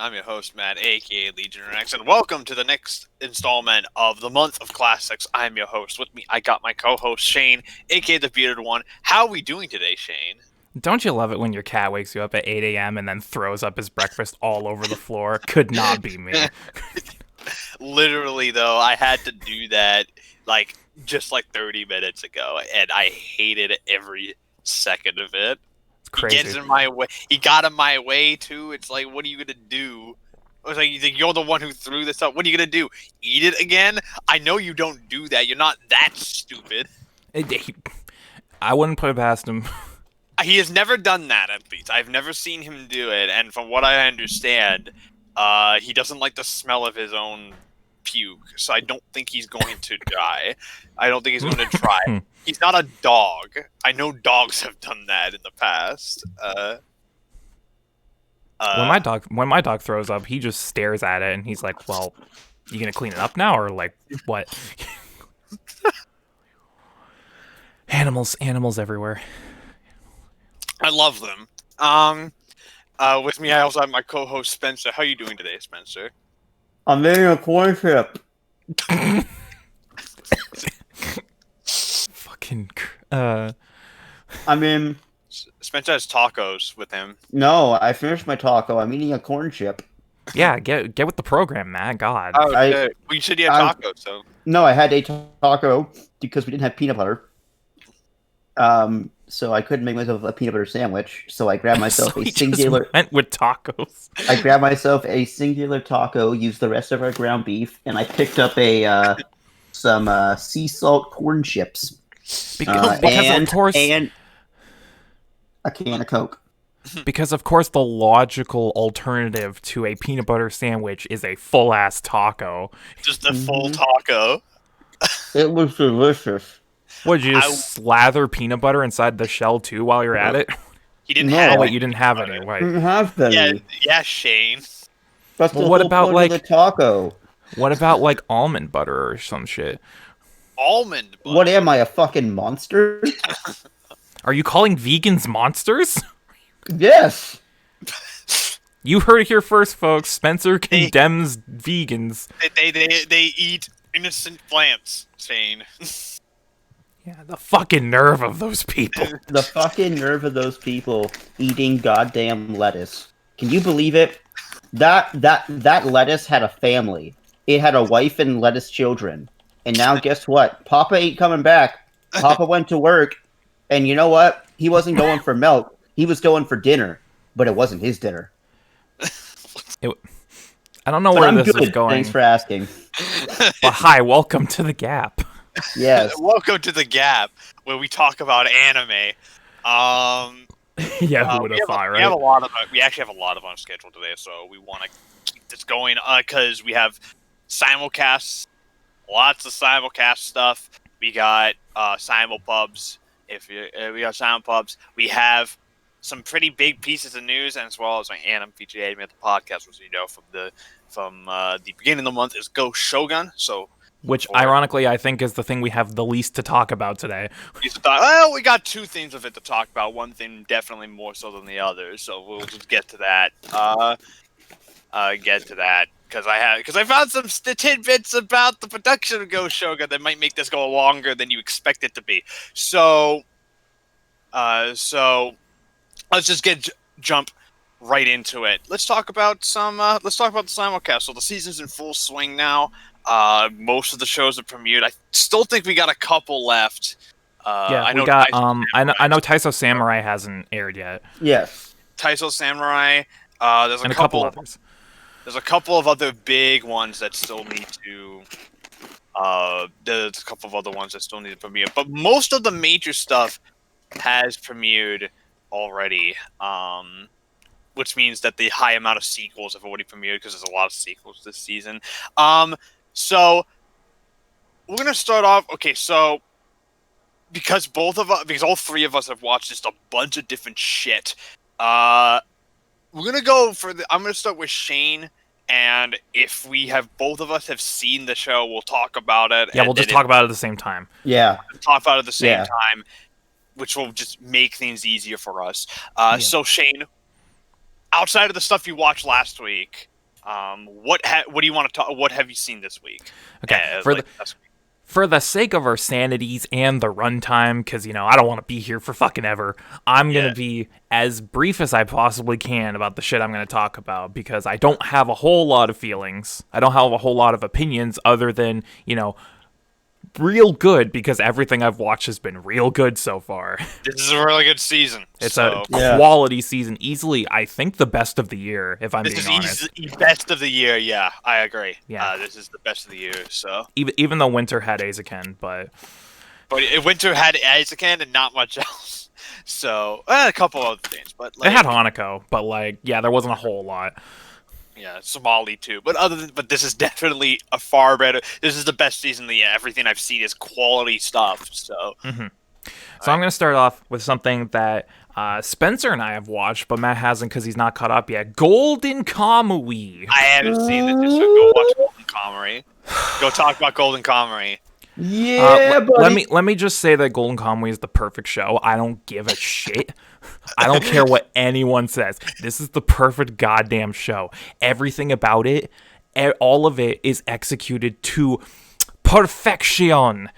I'm your host, Matt, aka Legion X, and welcome to the next installment of the month of classics. I'm your host. With me, I got my co-host Shane, aka the Bearded One. How are we doing today, Shane? Don't you love it when your cat wakes you up at 8 a.m. and then throws up his breakfast all over the floor? Could not be me. Literally, though, I had to do that just 30 minutes ago, and I hated every second of it. Crazy. He gets in my way. He got in my way too. It's like, what are you gonna do? I was like, you're the one who threw this up. What are you gonna do? Eat it again? I know you don't do that. You're not that stupid. I wouldn't put it past him. He has never done that. At least I've never seen him do it. And from what I understand, he doesn't like the smell of his own puke. So I don't think he's going to die. I don't think he's going to try. He's not a dog. I know dogs have done that in the past. When my dog throws up, he just stares at it and he's like, "Well, you gonna clean it up now, or like what?" Animals everywhere. I love them. With me, I also have my co-host Spencer. How are you doing today, Spencer? I'm making a corn chip. Fucking. Spencer has tacos with him. No, I finished my taco. I'm eating a corn chip. Yeah, get with the program, man. God. Oh, we said you had tacos, so. No, I had a taco because we didn't have peanut butter. So I couldn't make myself a peanut butter sandwich. So I grabbed myself a singular. Just went with tacos. I grabbed myself a singular taco. Used the rest of our ground beef, and I picked up some sea salt corn chips. Because of course, and a can of Coke. Because of course, the logical alternative to a peanut butter sandwich is a full ass taco. Just a full taco. It was delicious. Would you slather peanut butter inside the shell too while you're at it? He didn't have. Oh wait, you didn't have any, right? Didn't have any. Yeah, Shane. That's well, what about the taco? What about like almond butter or some shit? Almond butter. What am I, a fucking monster? Are you calling vegans monsters? Yes. You heard it here first, folks. Spencer condemns vegans. They eat innocent plants, Shane. Yeah, the fucking nerve of those people. The fucking nerve of those people eating goddamn lettuce. Can you believe it? That lettuce had a family. It had a wife and lettuce children. And now guess what? Papa ain't coming back. Papa went to work. And you know what? He wasn't going for milk. He was going for dinner. But it wasn't his dinner. I don't know where this is going. Thanks for asking. But hi, welcome to the G.A.P. Yes. Welcome to the G.A.P, where we talk about anime. Yeah, who would have thought, right? We actually have a lot of on schedule today, so we want to keep this going because we have simulcasts, lots of simulcast stuff. We got simulpubs. We got simulpubs, we have some pretty big pieces of news, and as well as my anime featured anime at the podcast, which you know from the beginning of the month is GoShogun. So. Which, ironically, I think is the thing we have the least to talk about today. Well, we got two things of it to talk about. One thing definitely more so than the other, so we'll just get to that. Because I found some tidbits about the production of GoShogun that might make this go longer than you expect it to be. So let's just jump right into it. Let's talk about the simulcast. So the season's in full swing now. Most of the shows have premiered. I still think we got a couple left. I know Taiso Samurai hasn't aired yet. Yes. Taiso Samurai. There's a couple others. There's a couple of other big ones that still need to. There's a couple of other ones that still need to premiere, but most of the major stuff has premiered already. Which means that the high amount of sequels have already premiered because there's a lot of sequels this season. So we're gonna start off. Okay, so because all three of us have watched just a bunch of different shit. We're gonna go I'm gonna start with Shane, and if both of us have seen the show, we'll talk about it. Yeah, we'll just talk about it at the same time. Yeah, talk about it at the same time, which will just make things easier for us. So Shane, outside of the stuff you watched last week, What do you want to talk? What have you seen this week? Okay, This week? for the sake of our sanities and the runtime, because, I don't want to be here for fucking ever, I'm going to be as brief as I possibly can about the shit I'm going to talk about, because I don't have a whole lot of feelings. I don't have a whole lot of opinions other than, real good, because everything I've watched has been real good so far. This is a really good season. It's a quality season. Easily, I think, the best of the year, if I'm being honest. This is best of the year, yeah. I agree. Yeah. This is the best of the year, so... Even though Winter had Azaken, but... But Winter had Azaken and not much else. So, a couple other things, but... It had Hanako, but, there wasn't a whole lot. Yeah, Somali too. But this is definitely a far better... This is the best season of the year. Everything I've seen is quality stuff, so... Mm-hmm. So I'm going to start off with something that Spencer and I have watched, but Matt hasn't because he's not caught up yet. Golden Kamuy. I haven't seen it, so go watch Golden Kamuy. Go talk about Golden Kamuy. Yeah, buddy. Let me just say that Golden Kamuy is the perfect show. I don't give a shit. I don't care what anyone says. This is the perfect goddamn show. Everything about it, all of it is executed to perfection.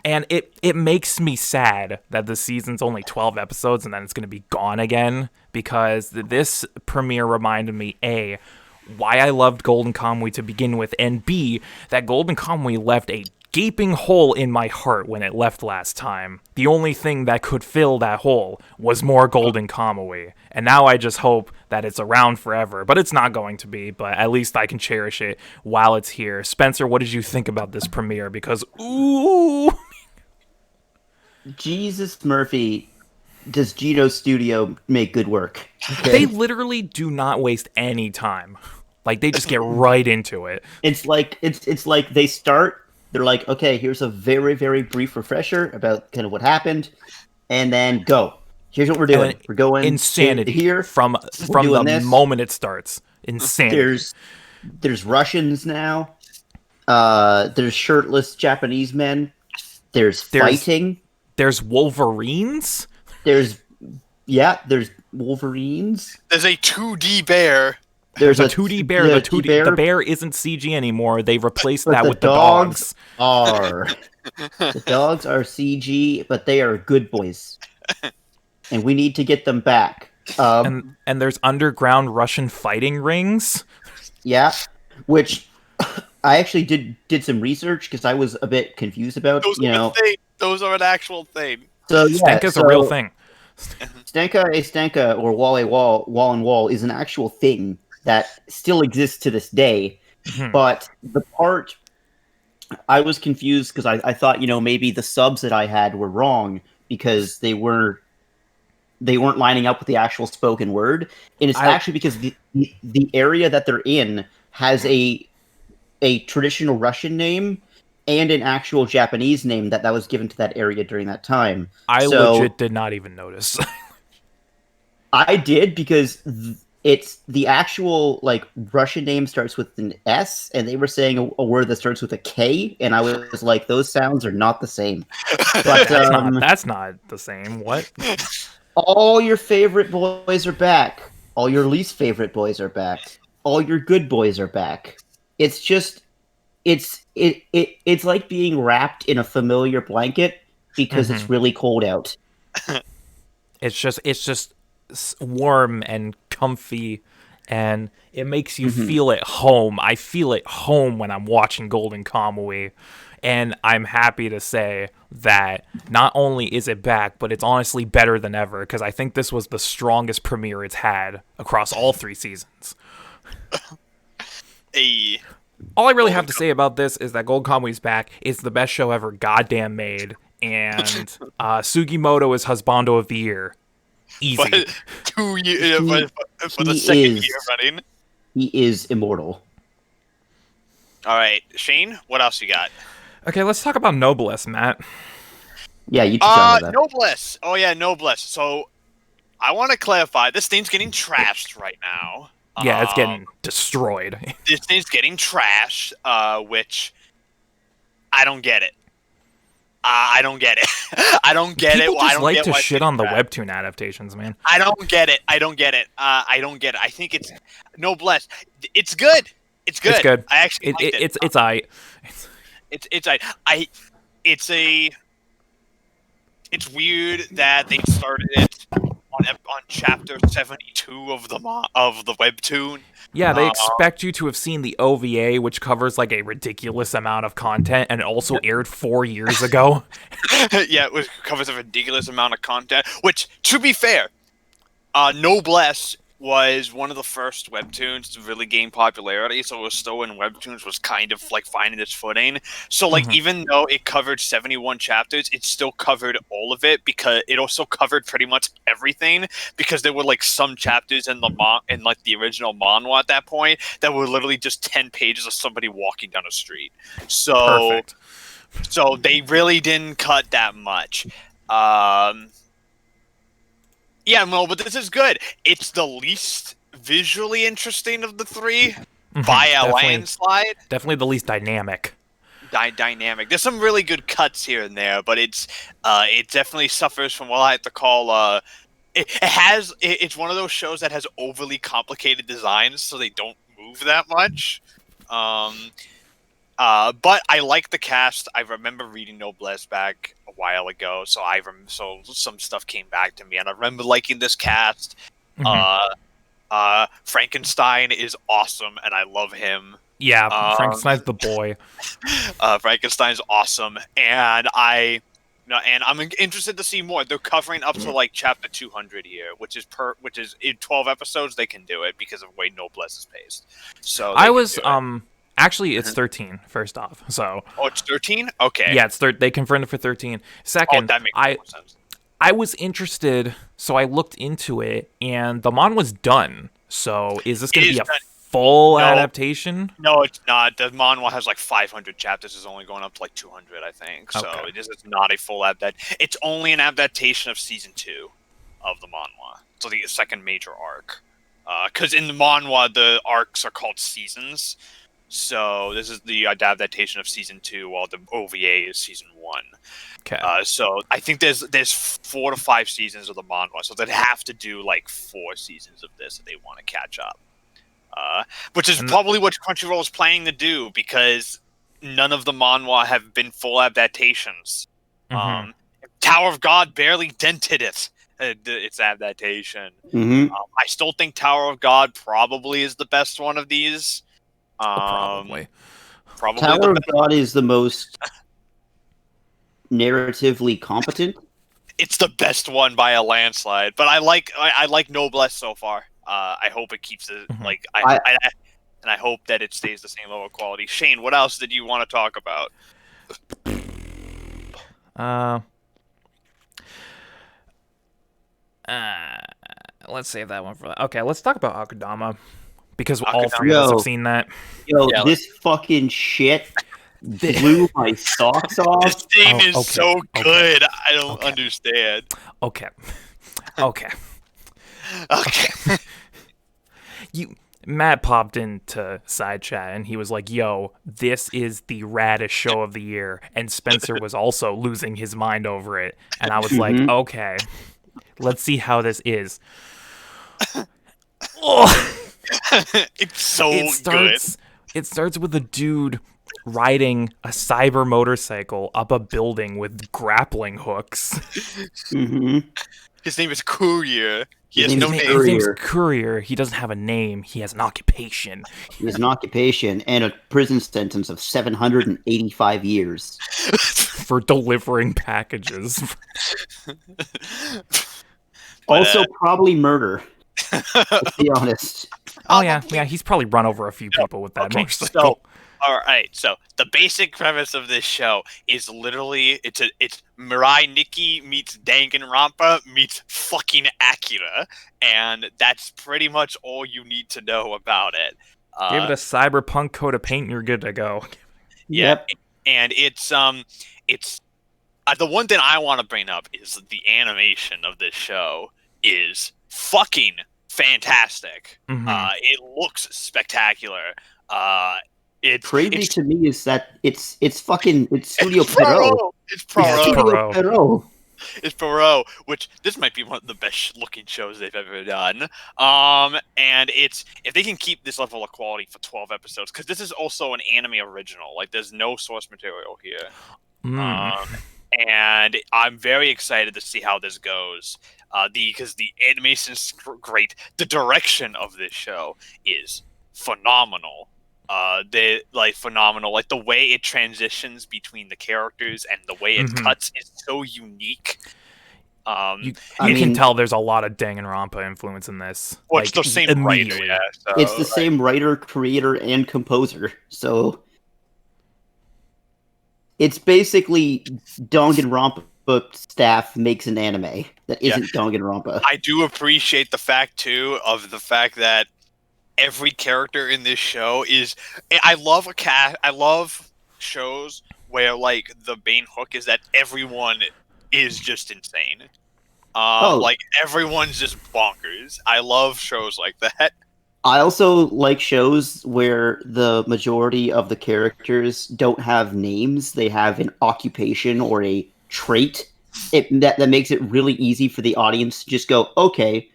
And it makes me sad that the season's only 12 episodes and then it's going to be gone again, because this premiere reminded me, A, why I loved Golden Kamuy to begin with, and B, that Golden Kamuy left a gaping hole in my heart when it left last time. The only thing that could fill that hole was more Golden Kamuy, and now I just hope that it's around forever, but it's not going to be, but at least I can cherish it while it's here. Spencer, what did you think about this premiere? Because, ooh! Jesus Murphy, does Gino Studio make good work? Okay? They literally do not waste any time. They just get right into it. It's like they start. They're like, okay, here's a very, very brief refresher about kind of what happened, and then go. Here's what we're doing. We're going insanity here from the moment it starts. Insanity. There's Russians now. There's shirtless Japanese men. There's fighting. There's Wolverines. There's Wolverines. There's a 2D bear. There's a 2D bear. The bear isn't CG anymore. They replaced that with the dogs. The dogs are CG, but they are good boys, and we need to get them back. And there's underground Russian fighting rings. Yeah, which I actually did some research because I was a bit confused about. Those are an actual thing. So Stenka's a real thing. Stenka, or wall and wall is an actual thing that still exists to this day. Mm-hmm. But the part I was confused because I thought, maybe the subs that I had were wrong because they weren't lining up with the actual spoken word. And it's actually because the area that they're in has a traditional Russian name and an actual Japanese name that was given to that area during that time. I legit did not even notice. I did, because it's the actual Russian name starts with an S, and they were saying a word that starts with a K, and I was like, those sounds are not the same. But that's not the same. What? All your favorite boys are back. All your least favorite boys are back. All your good boys are back. It's just it's like being wrapped in a familiar blanket because it's really cold out. It's just warm and comfy, and it makes you feel at home. I feel at home when I'm watching Golden Kamuy, and I'm happy to say that not only is it back, but it's honestly better than ever, because I think this was the strongest premiere it's had across all 3 seasons. Hey. All I really have to say about this is that Golden Kamuy's back. It's the best show ever goddamn made, and Sugimoto is Husbando of the Year. Easy. But 2 years, for the second year running. He is immortal. All right, Shane, what else you got? Okay, let's talk about Noblesse, Matt. Yeah, you talk about that. Noblesse. Oh yeah, Noblesse. So I want to clarify. This thing's getting trashed right now. Yeah, it's getting destroyed. This thing's getting trashed, which I don't get it. I don't get it. I don't get People it. I just don't like get to why shit people on the are bad. webtoon adaptations, man. I don't get it. I don't get it. I don't get it. I think it's Noblesse. It's good. It's It's good. good. I actually It, liked it, it. it's I. It's weird that they started it on chapter 72 of the webtoon. Yeah, they Uh, expect you to have seen the OVA, which covers like a ridiculous amount of content, and it also aired 4 years ago. yeah, it covers a ridiculous amount of content. Which, to be fair, Noblesse was one of the first webtoons to really gain popularity, so it was still when webtoons was kind of like finding its footing. So like even though it covered 71 chapters, it still covered all of it because it also covered pretty much everything, because there were like some chapters in like the original manhwa at that point that were literally just 10 pages of somebody walking down a street. So Perfect. so they really didn't cut that much. Um Yeah, no, but this is good. It's the least visually interesting of the three by a landslide. Definitely the least dynamic. Dynamic. There's some really good cuts here and there, but it definitely suffers from what I have to call it's one of those shows that has overly complicated designs, so they don't move that much. But I like the cast. I remember reading Noblesse back a while ago, so so some stuff came back to me, and I remember liking this cast. Frankenstein is awesome, and I love him. Yeah, Frankenstein's the boy. Frankenstein's awesome, and I'm interested to see more. They're covering up to like chapter 200 here, which is in 12 episodes. They can do it because of the way Noblesse is paced. So I was actually it's 13 first off. So it's 13. Okay. yeah, it's they confirmed it for 13. Second, that makes more sense. I was interested, so I looked into it, and the man was done. So is this going to be a full adaptation? No, it's not. The manhwa has like 500 chapters. It's only going up to like 200, I think. So it is not a full adaptation. It's only an adaptation of season 2 of the manhwa. So the second major arc. Because in the manhwa, the arcs are called seasons. So this is the adaptation of season 2, while the OVA is season 1. Okay. So I think there's 4 to 5 seasons of the manhwa, so they'd have to do like 4 seasons of this if they want to catch up. Which is probably what Crunchyroll is planning to do, because none of the manhwa have been full adaptations. Tower of God barely dented its adaptation. I still think Tower of God probably is the best one of these. Probably Tower of God is the most narratively competent. It's the best one by a landslide, but I like Noblesse so far. I hope it keeps it like and I hope that it stays the same level of quality. Shane, what else did you want to talk about? Let's save that one for that. Okay, let's talk about Akudama, because all three of us have seen that. This fucking shit blew my socks off. This thing is so good. I don't understand. Okay. Matt popped into side chat and he was like, "Yo, this is the raddest show of the year," and Spencer was also losing his mind over it. And I was like, "Okay, let's see how this is." It's so good. It starts with a dude riding a cyber motorcycle up a building with grappling hooks. His name is Courier. He has no name. His name's Courier. He doesn't have a name. He has an occupation. He has an occupation and a prison sentence of 785 years. For delivering packages. Also, probably murder. Let's be honest. Oh, yeah. He's probably run over a few people with that motorcycle. All right, so the basic premise of this show is literally it's Mirai Nikki meets Danganronpa meets fucking Akira, and that's pretty much all you need to know about it. Give it a cyberpunk coat of paint and you're good to go. Yep. And it's the one thing I want to bring up is the animation of this show is fucking fantastic. It looks spectacular. Crazy to me is that it's Studio it's Pierrot. Poirot. It's Yeah, it's Poirot. Poirot. Pierrot. It's Poirot, which this might be one of the best looking shows they've ever done. And it's if they can keep this level of quality for 12 episodes, because this is also an anime original. Like, there's no source material here. And I'm very excited to see how this goes. Because the animation's great. The direction of this show is phenomenal. Phenomenal. Like, the way it transitions between the characters and the way it cuts is so unique. You can tell there's a lot of Danganronpa influence in this. Well, it's the same writer, yeah. So, it's the same writer, creator, and composer. So it's basically Danganronpa staff makes an anime that isn't Danganronpa. I do appreciate the fact that every character in this show is. I love shows where like the main hook is that everyone is just insane. Like everyone's just bonkers. I love shows like that. I also like shows where the majority of the characters don't have names; they have an occupation or a trait. That makes it really easy for the audience to just go, okay.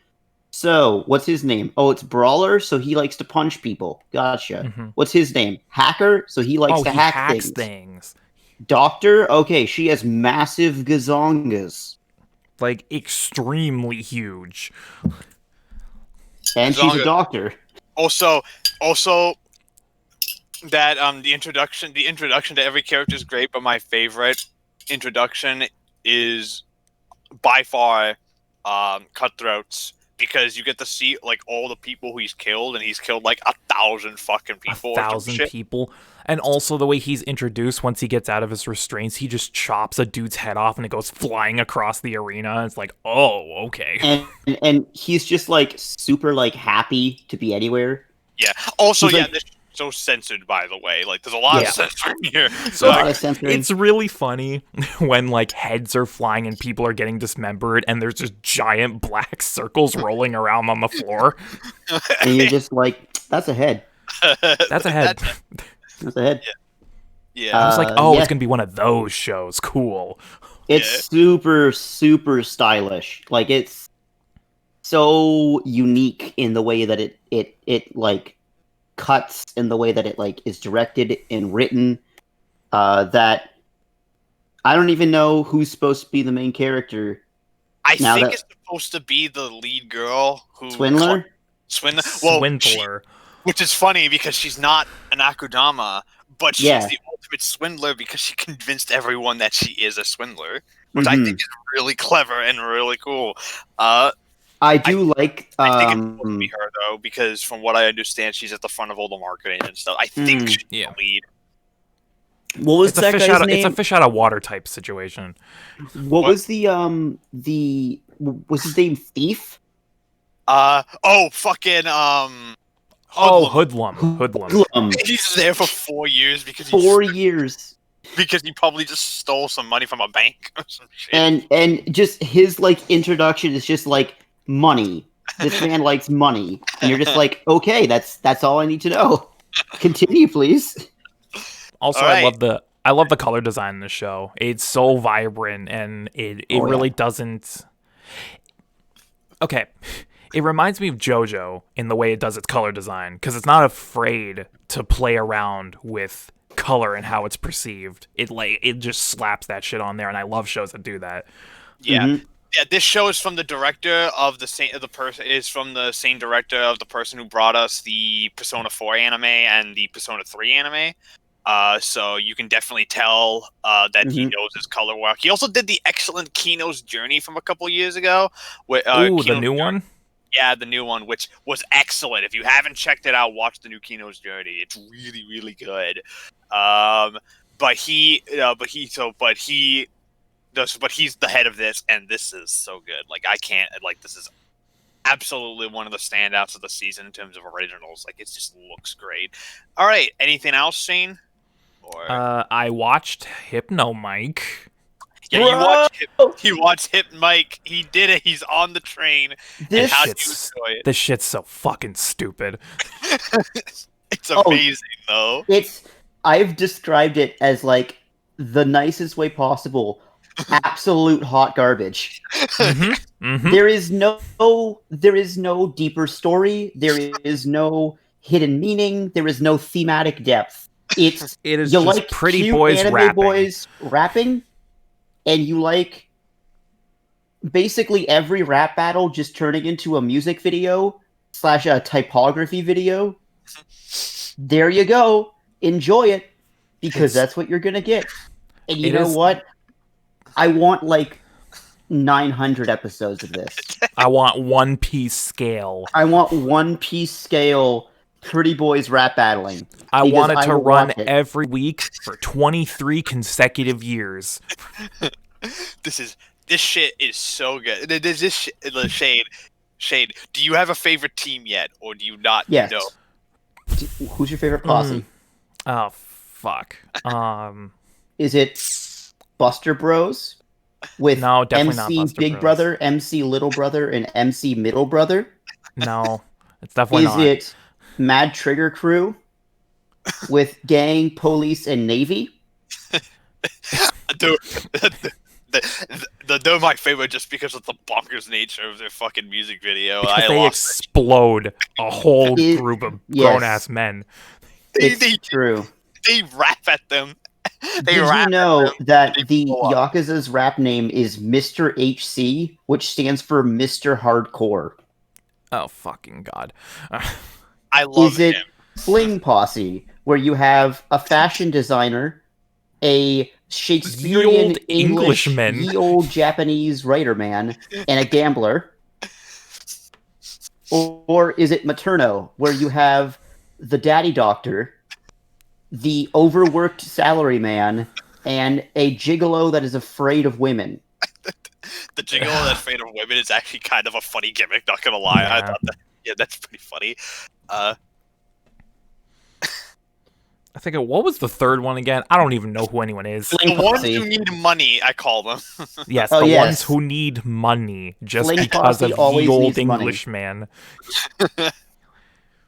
So, what's his name? Oh, it's Brawler, so he likes to punch people. Gotcha. What's his name? Hacker, so he likes to hack things. Doctor, okay, she has massive gazongas. Like, extremely huge. And she's a doctor. Also, that the introduction to every character is great, but my favorite introduction is by far Cutthroat's. Because you get to see like all the people he's killed, and he's killed like 1,000 fucking people. 1,000 people, and also the way he's introduced. Once he gets out of his restraints, he just chops a dude's head off, and it goes flying across the arena. It's like, oh, okay. And he's just like super like happy to be anywhere. Yeah. Also, he's this is so censored, by the way. Like, there's a lot of censoring here. So it's really funny when like heads are flying and people are getting dismembered, and there's just giant black circles rolling around on the floor. And you're just like, that's a head. That's a head. That's a head. Yeah. I was like, it's gonna be one of those shows. Cool. It's super, super stylish. Like, it's so unique in the way that it like cuts, in the way that it like is directed and written, that I don't even know who's supposed to be the main character. I think it's supposed to be the lead girl who Swindler. Swindler. Which is funny because she's not an Akudama, but she's the ultimate swindler because she convinced everyone that she is a swindler, which I think is really clever and really cool. I think it's supposed to be her though, because from what I understand, she's at the front of all the marketing and stuff. I think she's the lead. What was that guy's name? It's a fish out of water type situation. What was was his name Thief? Hoodlum. He's there for 4 years because because he probably just stole some money from a bank or some shit. And just his like introduction is just like money. This man likes money, and you're just like, okay, that's all I need to know. Continue, please. Also, right. I love the color design in the show. It's so vibrant, and it really doesn't. Okay, it reminds me of JoJo in the way it does its color design, because it's not afraid to play around with color and how it's perceived. It just slaps that shit on there, and I love shows that do that. Yeah. Yeah, this show is from the director of the same director of the person who brought us the Persona 4 anime and the Persona 3 anime. So you can definitely tell that he knows his color work. He also did the excellent Kino's Journey from a couple years ago. The new one? Yeah, the new one, which was excellent. If you haven't checked it out, watch the new Kino's Journey. It's really, really good. But he's the head of this, and this is so good. This is absolutely one of the standouts of the season in terms of originals. Like, it just looks great. All right, anything else, Shane? I watched Hypno Mike. Yeah, you watched Hip Mike. He did it. He's on the train. This shit's so fucking stupid. It's amazing though. I've described it as like the nicest way possible. Absolute hot garbage. There is no deeper story. There is no hidden meaning. There is no thematic depth. It is you just like pretty cute boys anime rapping. boys rapping, and you like basically every rap battle just turning into a music video / a typography video. There you go. Enjoy it, because that's what you're gonna get. And you know what? I want like 900 episodes of this. I want One Piece scale. I want One Piece scale pretty boys rap battling. I because want it I to will run watch it. every week for 23 consecutive years. This shit is so good. This shit, Shane, do you have a favorite team yet, or do you not Yes. know? Who's your favorite posse? Oh, fuck. Is it Buster Bros? With No, definitely MC not Buster Big Bros. Brother, MC Little Brother, and MC Middle Brother? No, it's definitely Is not. it Mad Trigger Crew with Gang, Police, and Navy? Dude, they're my favorite just because of the bonkers nature of their fucking music video. Because I they lost it. explode a whole group of grown-ass men. It's true. They rap at them. Did you know that the Yakuza's rap name is Mr. HC, which stands for Mr. Hardcore? Oh, fucking God. I love Is it him. Fling Posse, where you have a fashion designer, a Shakespearean Englishman, ye old Japanese writer man, and a gambler? Or is it Materno, where you have the daddy doctor, the overworked salaryman, and a gigolo that is afraid of women? The gigolo that's afraid of women is actually kind of a funny gimmick, not gonna lie. Yeah. I thought that's pretty funny. I think what was the third one again? I don't even know who anyone is. The ones who need money, I call them. Yes, yes. Ones who need money just Fling because Posse of always the old needs money. Englishman.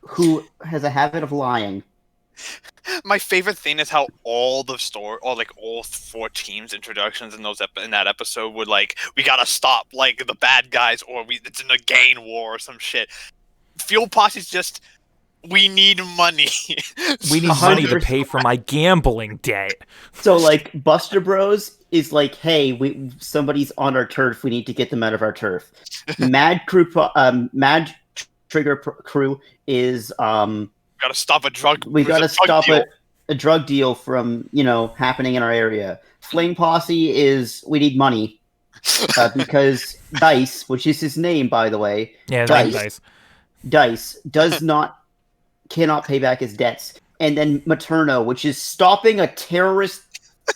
Who has a habit of lying. My favorite thing is how all the story, or like all 4 teams' introductions in that episode would like, we gotta stop like the bad guys, or it's in a gang war or some shit. Field Posse's just, we need money. We need money to pay for my gambling debt. So like Buster Bros is like, hey, somebody's on our turf. We need to get them out of our turf. Mad Trigger Crew is Gotta stop a drug. We gotta stop deal. a drug deal from happening in our area. Fling Posse is we need money because Dice, which is his name by the way, Yeah, Dice cannot pay back his debts. And then Materno, which is stopping a terrorist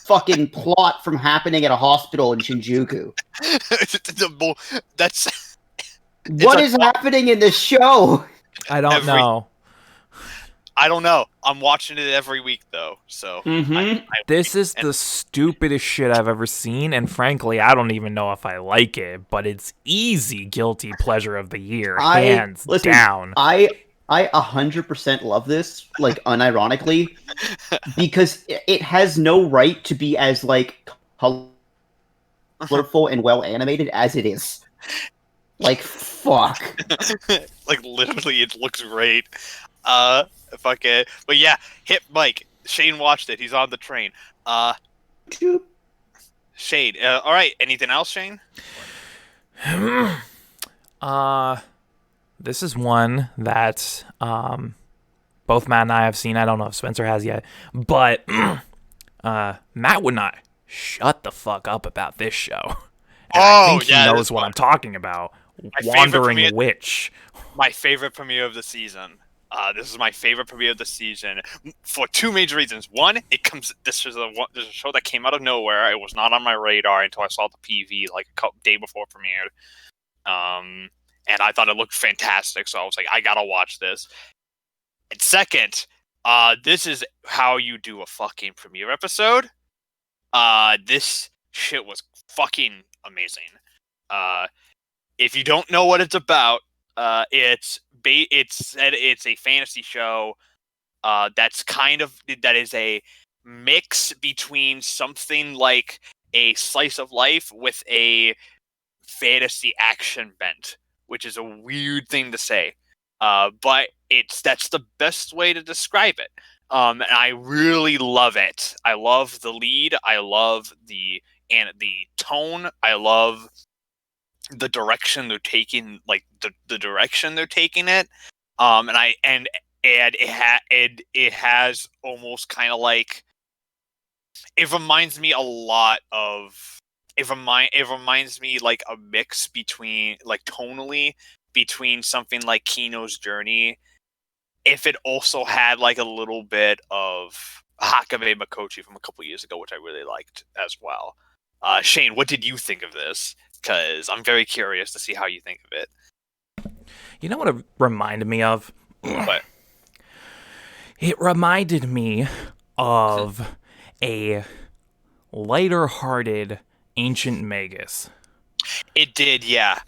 fucking plot from happening at a hospital in Shinjuku. That's what is happening in this show? I don't know. I don't know. I'm watching it every week though, so this is the stupidest shit I've ever seen, and frankly, I don't even know if I like it. But it's easy guilty pleasure of the year, hands down. I 100% love this, like unironically, because it has no right to be as like colorful and well animated as it is. Like fuck. Like literally, it looks great. Fuck it. But yeah, hit Mike. Shane watched it. He's on the train. Shane. All right. Anything else, Shane? This is one that both Matt and I have seen. I don't know if Spencer has yet, but Matt would not shut the fuck up about this show. And I think he knows what I'm talking about. Wandering Witch. My favorite premiere of the season. This is my favorite premiere of the season for 2 major reasons. One, this is a show that came out of nowhere. It was not on my radar until I saw the PV like a day before it premiered. And I thought it looked fantastic, so I was like, I gotta watch this. And second, this is how you do a fucking premiere episode. This shit was fucking amazing. If you don't know what it's about, it's a fantasy show that is a mix between something like a slice of life with a fantasy action bent, which is a weird thing to say, but that's the best way to describe it. And I really love it. I love the lead. I love the tone. I love the direction they're taking, like the direction they're taking it. And it has almost kind of like, it reminds me a lot of it reminds me like a mix between, like, tonally, between something like Kino's Journey, if it also had like a little bit of Hakabe Makochi from a couple years ago, which I really liked as well. Shane, what did you think of this? Because I'm very curious to see how you think of it. You know what it reminded me of? What? It reminded me of a lighter-hearted Ancient Magus. It did, yeah.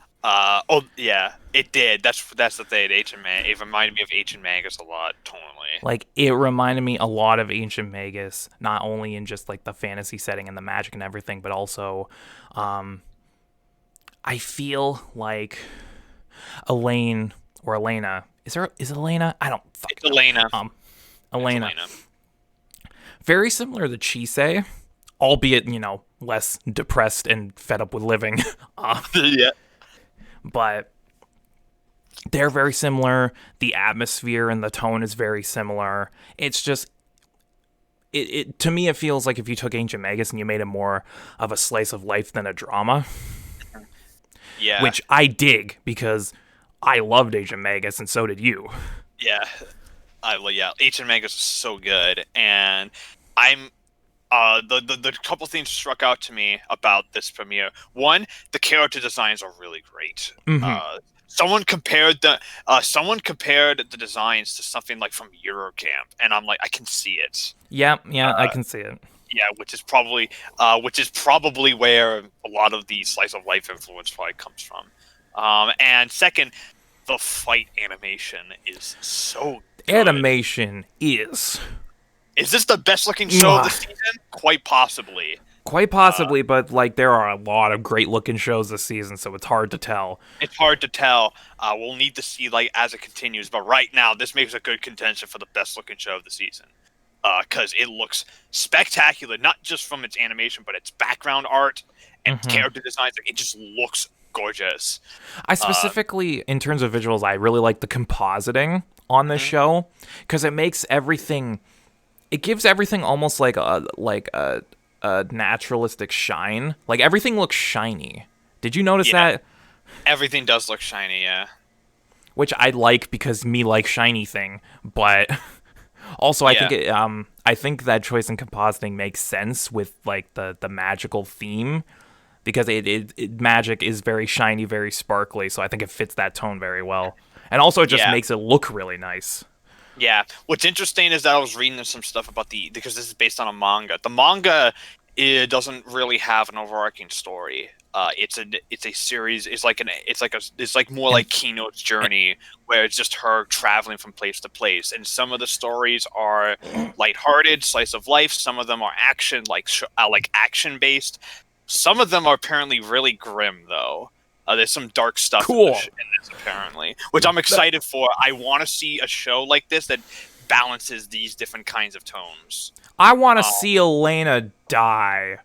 Yeah, it did. That's the thing. It reminded me of Ancient Magus a lot, tonally. Like, it reminded me a lot of Ancient Magus, not only in just like the fantasy setting and the magic and everything, but also, I feel like Elena. Is Elena? I don't fucking know. Elena. Elena. Very similar to Chisei, albeit, less depressed and fed up with living. Yeah. But they're very similar. The atmosphere and the tone is very similar. It's just, it to me, it feels like if you took Ancient Magus and you made it more of a slice of life than a drama. Yeah. Which I dig, because I loved Ancient Magus, and so did you. Yeah. Ancient Magus is so good, and I'm the couple things struck out to me about this premiere. One, the character designs are really great. Mm-hmm. Someone compared the designs to something like from Eurocamp, and I'm like, I can see it. Yeah, I can see it. Yeah, which is probably where a lot of the slice of life influence probably comes from. And second, the fight animation is so good. Animation is. Is this the best looking show of the season? Quite possibly. But like, there are a lot of great looking shows this season, so it's hard to tell. It's hard to tell. We'll need to see, like, as it continues. But right now, this makes a good contention for the best looking show of the season. Because it looks spectacular, not just from its animation, but its background art and character designs. Like, it just looks gorgeous. I specifically, in terms of visuals, I really like the compositing on this show, because it makes everything. It gives everything almost like a naturalistic shine. Like, everything looks shiny. Did you notice that? Everything does look shiny, yeah. Which I like, because me like shiny thing, but also I think that choice in compositing makes sense with like the magical theme, because it magic is very shiny, very sparkly, so I think it fits that tone very well. And also it just makes it look really nice. Yeah. What's interesting is that I was reading some stuff about because this is based on a manga. The manga, it doesn't really have an overarching story. It's a series. It's like more like Kino's Journey, where it's just her traveling from place to place. And some of the stories are lighthearted, slice of life. Some of them are action, like action based. Some of them are apparently really grim, though. There's some dark stuff in this apparently, which I'm excited for. I want to see a show like this that balances these different kinds of tones. I want to see Elena die.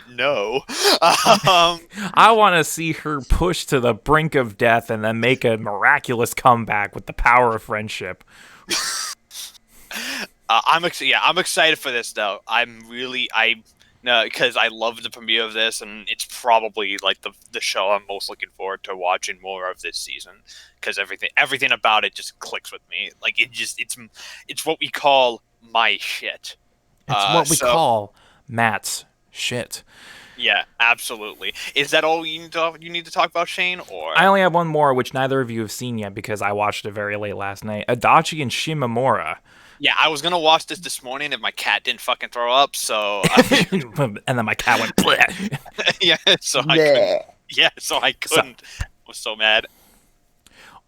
No. I want to see her pushed to the brink of death and then make a miraculous comeback with the power of friendship. I'm excited for this, though. Because I love the premiere of this, and it's probably like the show I'm most looking forward to watching more of this season. Because everything about it just clicks with me. Like, it's what we call my shit. It's what we call Matt's shit. Yeah, absolutely. Is that all you need to talk about, Shane? Or I only have one more, which neither of you have seen yet, because I watched it very late last night. Adachi and Shimamura. Yeah, I was gonna watch this morning if my cat didn't fucking throw up. So, and then my cat went. Bleh. Yeah, so I couldn't. I was so mad.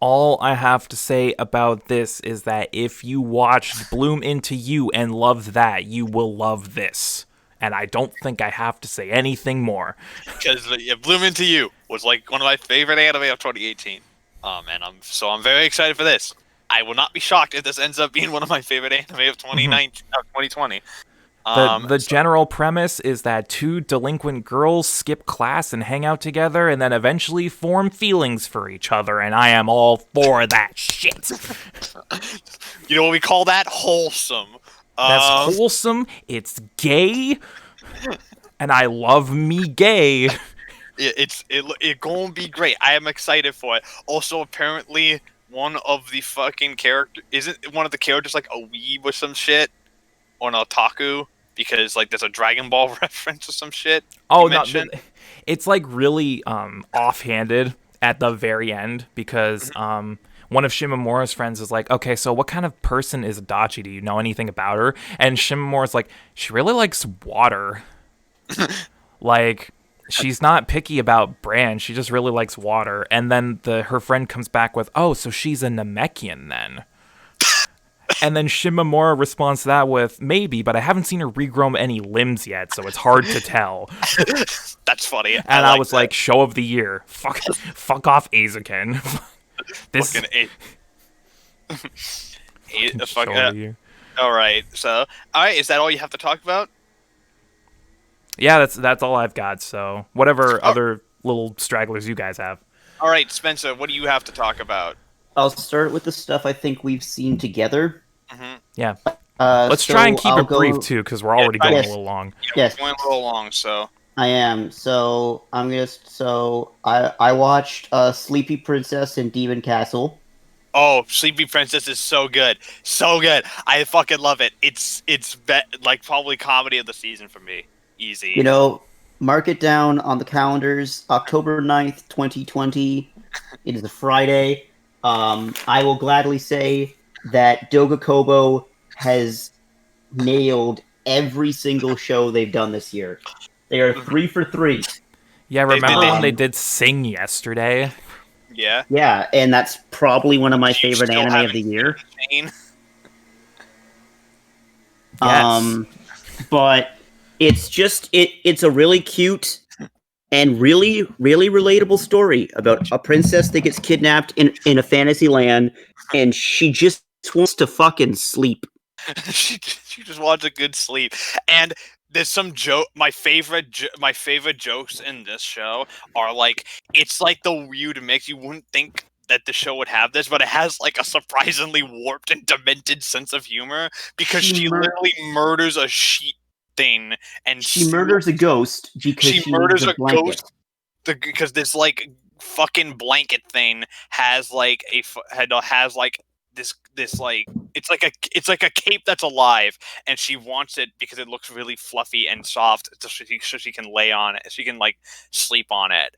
All I have to say about this is that if you watched Bloom Into You and loved that, you will love this. And I don't think I have to say anything more. Because Bloom Into You was like one of my favorite anime of 2018. And I'm very excited for this. I will not be shocked if this ends up being one of my favorite anime of 2020. The general premise is that two delinquent girls skip class and hang out together and then eventually form feelings for each other, and I am all for that shit. You know what we call that? Wholesome. That's wholesome, it's gay, and I love me gay. It gonna be great. I am excited for it. Also, apparently, one of the fucking isn't one of the characters like a weeb or some shit? Or an otaku, because like there's a Dragon Ball reference or some shit. Oh no, it's like really offhanded at the very end because one of Shimamura's friends is like, okay, so what kind of person is Adachi? Do you know anything about her? And Shimamura's like, she really likes water. Like, she's not picky about brands, she just really likes water. And then her friend comes back with, oh, so she's a Namekian then. And then Shimamura responds to that with, maybe, but I haven't seen her regrow any limbs yet, so it's hard to tell. That's funny. And I was like, show of the year. Fuck off, Azuken. This fucking show of the year. Alright, is that all you have to talk about? Yeah, that's all I've got, so whatever other little stragglers you guys have. Alright, Spencer, what do you have to talk about? I'll start with the stuff I think we've seen together. Mm-hmm. Yeah. Let's try and keep it brief, too, because we're already going a little long. Yes. We're going a little long, so... I am. So, I watched Sleepy Princess and Demon Castle. Oh, Sleepy Princess is so good. So good. I fucking love it. It's like probably comedy of the season for me. Easy. You know, mark it down on the calendars. October 9th, 2020. It is a Friday. I will gladly say that Doga Kobo has nailed every single show they've done this year. They are 3 for 3. Yeah, remember when they did Sing yesterday? Yeah. Yeah, and that's probably one of my favorite anime of the year. Yes. But it's just it's a really cute and really, really relatable story about a princess that gets kidnapped in a fantasy land, and she just wants to fucking sleep. she just wants a good sleep. And there's some joke. My favorite jokes in this show are like, it's like the weird mix. You wouldn't think that the show would have this, but it has like a surprisingly warped and demented sense of humor because she literally murders a sheet thing, and she murders a ghost because she murders a ghost because this like fucking blanket thing has like has like this like it's like a cape that's alive, and she wants it because it looks really fluffy and soft, so she can lay on it, she can like sleep on it,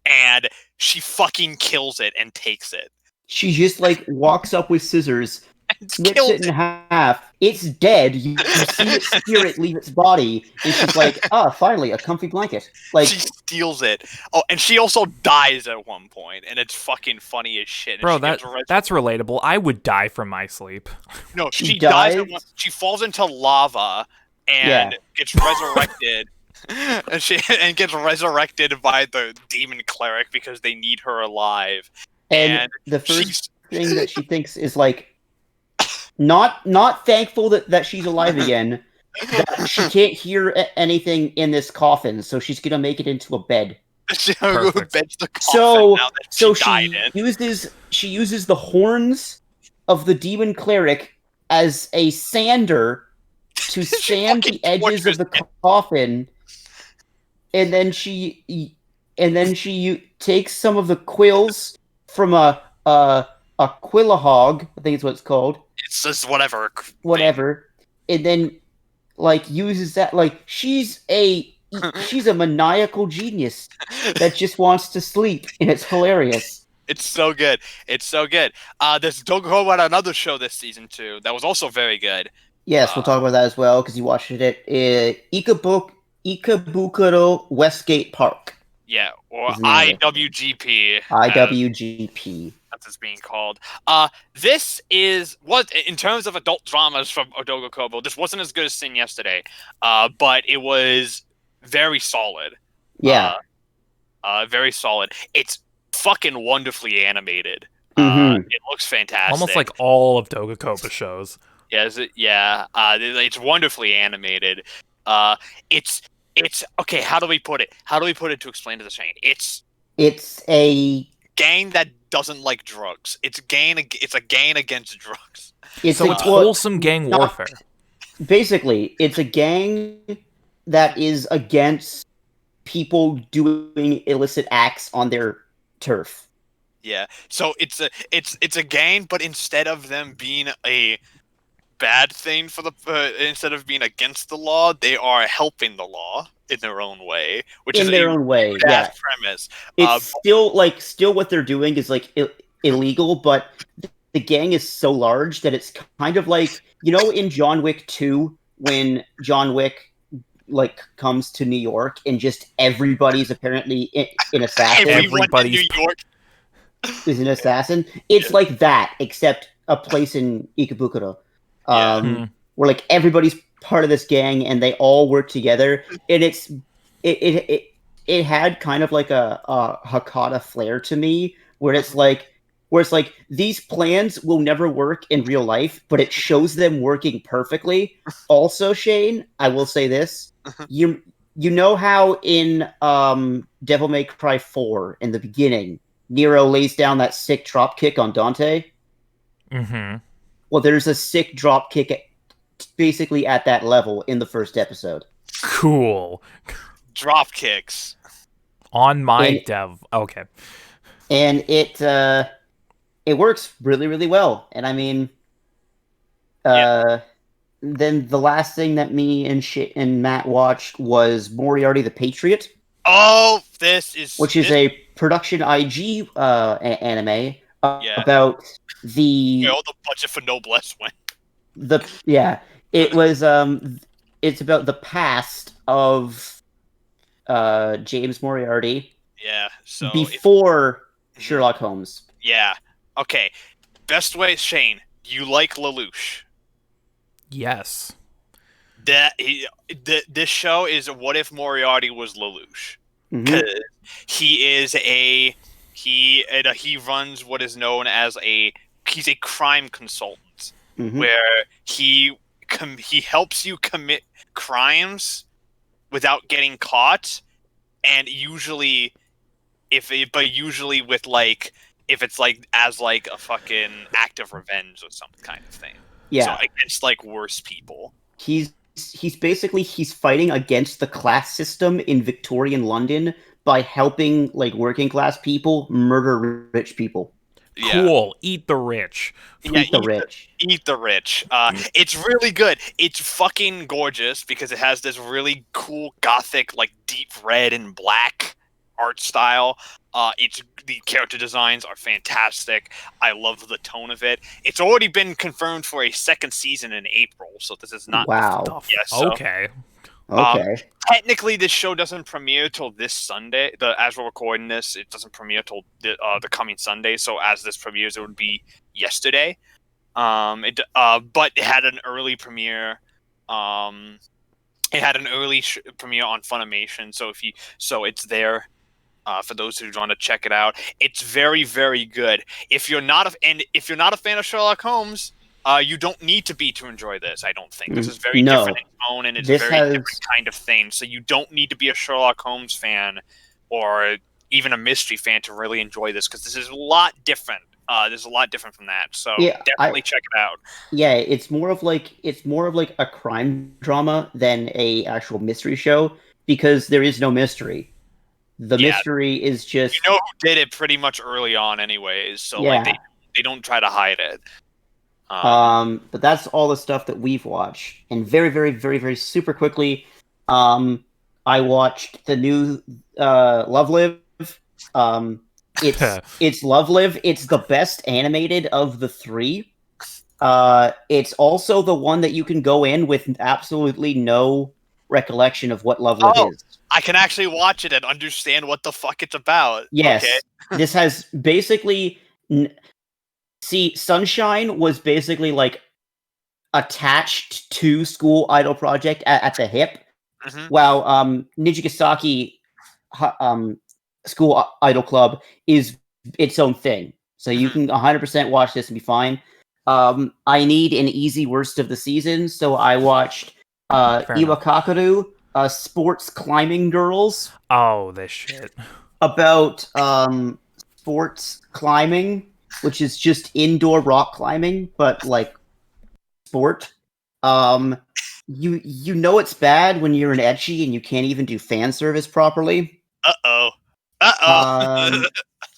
and she fucking kills it and takes it. She just like walks up with scissors, snips it in half. It's dead. You see its spirit leave its body, and she's like, finally, a comfy blanket. Like, she steals it. Oh, and she also dies at one point, and it's fucking funny as shit. Bro, that's relatable. I would die from my sleep. No, she dies she falls into lava and gets resurrected. and gets resurrected by the demon cleric because they need her alive. And the first thing that she thinks is like, not thankful that she's alive again, that she can't hear anything in this coffin, so she's gonna make it into a bed. So she uses the horns of the demon cleric as a sander to sand the edges of the coffin, and then she takes some of the quills from a quillahog, I think is what it's called. It's just whatever, and then like uses that. Like she's a maniacal genius that just wants to sleep, and it's hilarious. It's so good. It's so good. There's Doga Kobo had another show this season too that was also very good. Yes, we'll talk about that as well because you watched it at Ikebukuro Westgate Park. Yeah, or IWGP. IWGP. as it's being called. This was in terms of adult dramas from Doga Kobo. This wasn't as good as Sin Yesterday, but it was very solid. Yeah. Very solid. It's fucking wonderfully animated. Mhm. It looks fantastic. Almost like all of Doga Kobo shows. Yeah. It's wonderfully animated. It's okay. How do we put it? How do we put it to explain to the chain? It's a gang that doesn't like drugs. It's a gang against drugs. It's wholesome gang warfare. Basically, it's a gang that is against people doing illicit acts on their turf. Yeah. So it's a gang, but instead of them being a bad thing for instead of being against the law, they are helping the law in their own way, which is their own way. Yeah. Premise. It's still what they're doing is like illegal, but the gang is so large that it's kind of like, in John Wick 2 when John Wick comes to New York and just everybody's apparently an assassin. Everybody in New York is an assassin. It's like that, except a place in Ikebukuro. Where everybody's part of this gang and they all work together, and it had kind of like a Hakata flair to me, where it's like these plans will never work in real life, but it shows them working perfectly. Also, Shane, I will say this: you know how in Devil May Cry 4 in the beginning, Nero lays down that sick drop kick on Dante. Mm-hmm. Well, there's a sick drop kick basically at that level in the first episode. Cool. Drop kicks. On my dev. Okay. And it works really, really well. And I mean, then the last thing that me and Matt watched was Moriarty the Patriot. Oh, which is a production IG anime about the budget for Noblesse went. It was it's about the past of James Moriarty. Yeah, so before Sherlock Holmes. Yeah. Okay. Best way, Shane. You like Lelouch? Yes. This show is what if Moriarty was Lelouch? Mm-hmm. He runs what is known as he's a crime consultant, mm-hmm. where he helps you commit crimes without getting caught, and usually with if it's as a fucking act of revenge or some kind of thing. Yeah. So against worse people. He's basically fighting against the class system in Victorian London by helping working class people murder rich people. Yeah. Cool. Eat the rich. Eat the rich. Eat the rich. It's really good. It's fucking gorgeous because it has this really cool gothic, deep red and black art style. The character designs are fantastic. I love the tone of it. It's already been confirmed for a second season in April, so this is not okay. Technically, this show doesn't premiere till this Sunday. As we're recording this, it doesn't premiere till the coming Sunday. So as this premieres, it would be yesterday. But it had an early premiere. It had an early premiere on Funimation. So it's there. For those who want to check it out, it's very, very good. If you're not a fan of Sherlock Holmes, you don't need to be to enjoy this. I don't think this is very different in tone, and it's a very different kind of thing. So you don't need to be a Sherlock Holmes fan or even a mystery fan to really enjoy this, because this is a lot different. There's a lot different from that. So definitely check it out. Yeah, it's more of a crime drama than a actual mystery show, because there is no mystery. The mystery is just who did it pretty much early on, anyways. So they don't try to hide it. But that's all the stuff that we've watched, and very, very, very, very super quickly, I watched the new Love Live. It's Love Live. It's the best animated of the three. It's also the one that you can go in with absolutely no recollection of what Love Live is. I can actually watch it and understand what the fuck it's about. Yes. Okay. This has basically See, Sunshine was basically like attached to School Idol Project at the hip, while Nijigasaki School Idol Club is its own thing. So you can 100% watch this and be fine. I need an easy worst of the season, so I watched Iwakakaru, Sports Climbing Girls. Oh, this shit. About sports climbing, which is just indoor rock climbing, but like sport. You know it's bad when you're an ecchi and you can't even do fan service properly.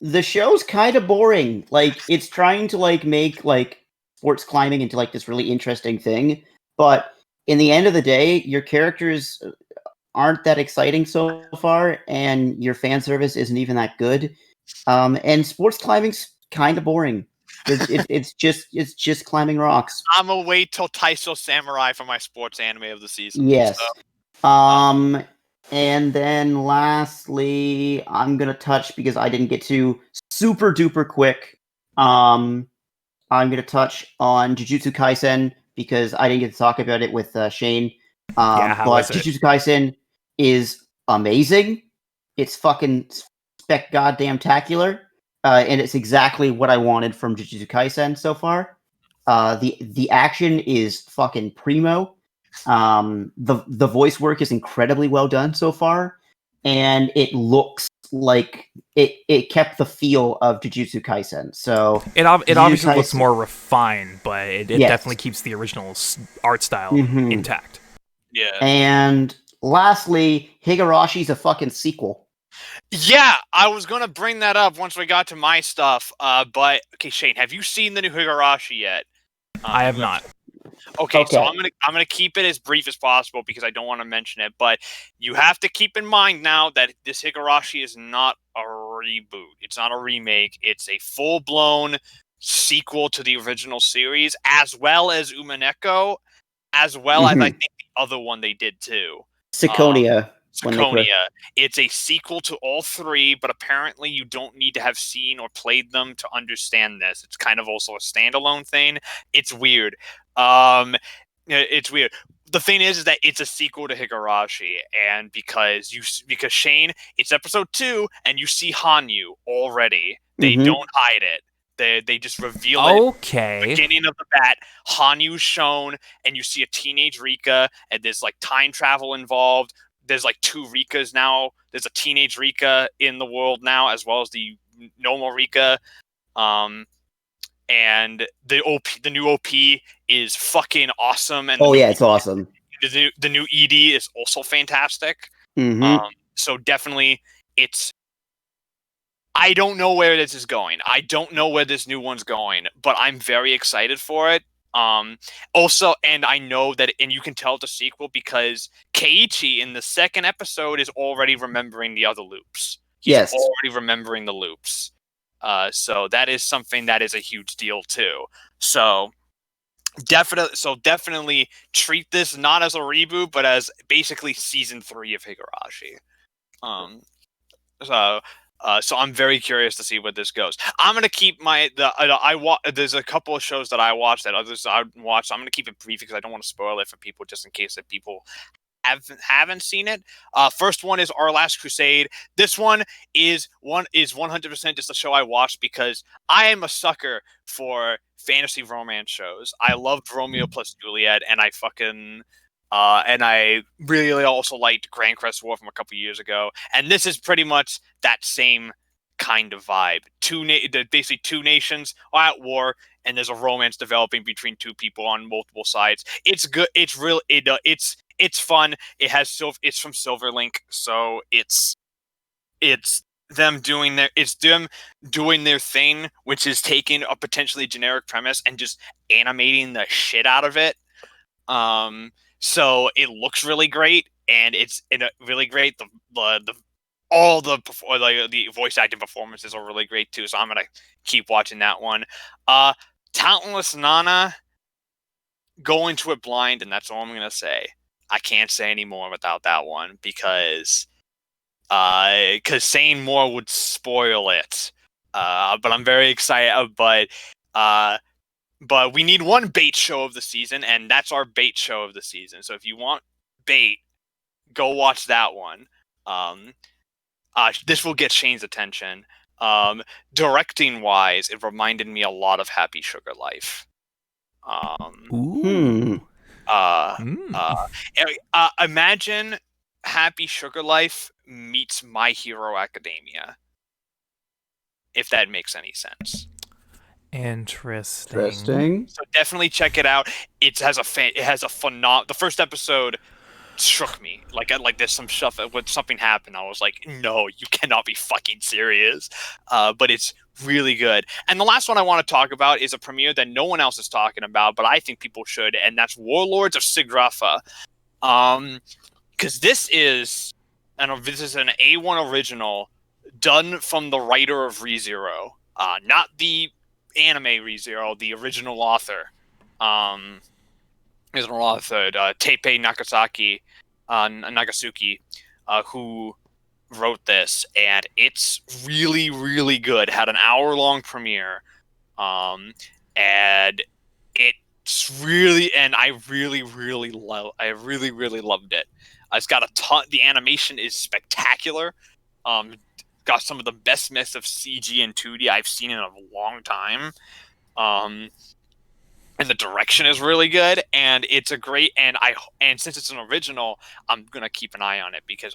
The show's kind of boring. Like it's trying to like make like sports climbing into like this really interesting thing, but in the end of the day, your characters aren't that exciting so far, and your fan service isn't even that good. And sports climbing's kind of boring. It's just climbing rocks. I'm gonna wait till Taiso Samurai for my sports anime of the season. Yes. So. And then lastly, I'm gonna touch because I didn't get to super duper quick. I'm gonna touch on Jujutsu Kaisen because I didn't get to talk about it with Shane. How but was it? Jujutsu Kaisen is amazing. It's fucking goddamn-tacular. And it's exactly what I wanted from Jujutsu Kaisen so far. The action is fucking primo. The voice work is incredibly well done so far, and it looks like it kept the feel of Jujutsu Kaisen. So it obviously looks more refined, but it definitely keeps the original art style intact. Yeah. And lastly, Higarashi's a fucking sequel. Yeah, I was gonna bring that up once we got to my stuff. But okay, Shane, have you seen the new Higurashi yet? I have not. Okay, so I'm gonna keep it as brief as possible because I don't want to mention it. But you have to keep in mind now that this Higurashi is not a reboot. It's not a remake. It's a full-blown sequel to the original series, as well as Umaneko, as well as I think the other one they did too. Syconia. It's a sequel to all three, but apparently you don't need to have seen or played them to understand this. It's kind of also a standalone thing. It's weird. It's weird. The thing is that it's a sequel to Higurashi, and because Shane, it's episode 2, and you see Hanyu already. They don't hide it. They just reveal it. Okay. Beginning of the bat, Hanyu's shown, and you see a teenage Rika, and there's like time travel involved. There's like 2 Rikas now. There's a teenage Rika in the world now, as well as the normal Rika. And the new OP is fucking awesome. And it's awesome. The new ED is also fantastic. So definitely, I don't know where this is going. I don't know where this new one's going, but I'm very excited for it. Also, and I know that, and you can tell it's a sequel because Keiichi in the second episode is already remembering the other loops. He's already remembering the loops. So that is something that is a huge deal too. So definitely treat this not as a reboot, but as basically season 3 of Higurashi. So I'm very curious to see where this goes. I'm gonna keep there's a couple of shows that I watched that others I watched. So I'm gonna keep it brief because I don't want to spoil it for people, just in case that people haven't seen it. First one is Our Last Crusade. This one is 100% just a show I watched because I am a sucker for fantasy romance shows. I loved Romeo plus Juliet, and and I really also liked Grand Crest War from a couple years ago. And this is pretty much that same kind of vibe. Basically 2 nations are at war, and there's a romance developing between 2 people on multiple sides. It's good. It's real. It's fun. It's from Silverlink, so it's them doing their thing, which is taking a potentially generic premise and just animating the shit out of it. So it looks really great, and it's really great. The voice acting performances are really great too. So I'm gonna keep watching that one. Talentless Nana, go into it blind, and that's all I'm gonna say. I can't say any more without that one because saying more would spoil it. But I'm very excited. But we need one bait show of the season, and that's our bait show of the season. So if you want bait, go watch that one. This will get Shane's attention. Directing wise, it reminded me a lot of Happy Sugar Life. Ooh. Imagine Happy Sugar Life meets My Hero Academia, if that makes any sense. Interesting. So definitely check it out. It has a the first episode shook me. Like there's some stuff when something happened, I was like, no, you cannot be fucking serious. But it's really good. And the last one I want to talk about is a premiere that no one else is talking about, but I think people should, and that's Warlords of Siggrafa. Because this is an A1 original done from the writer of ReZero, not the anime ReZero, the original author. Teipei Nagasuki, who wrote this, and it's really, really good. Had an hour-long premiere, and it's really, and I really, really loved it. It's got a ton. The animation is spectacular. Got some of the best mix of CG and 2D I've seen in a long time. And the direction is really good, and it's a great, and since it's an original, I'm gonna keep an eye on it because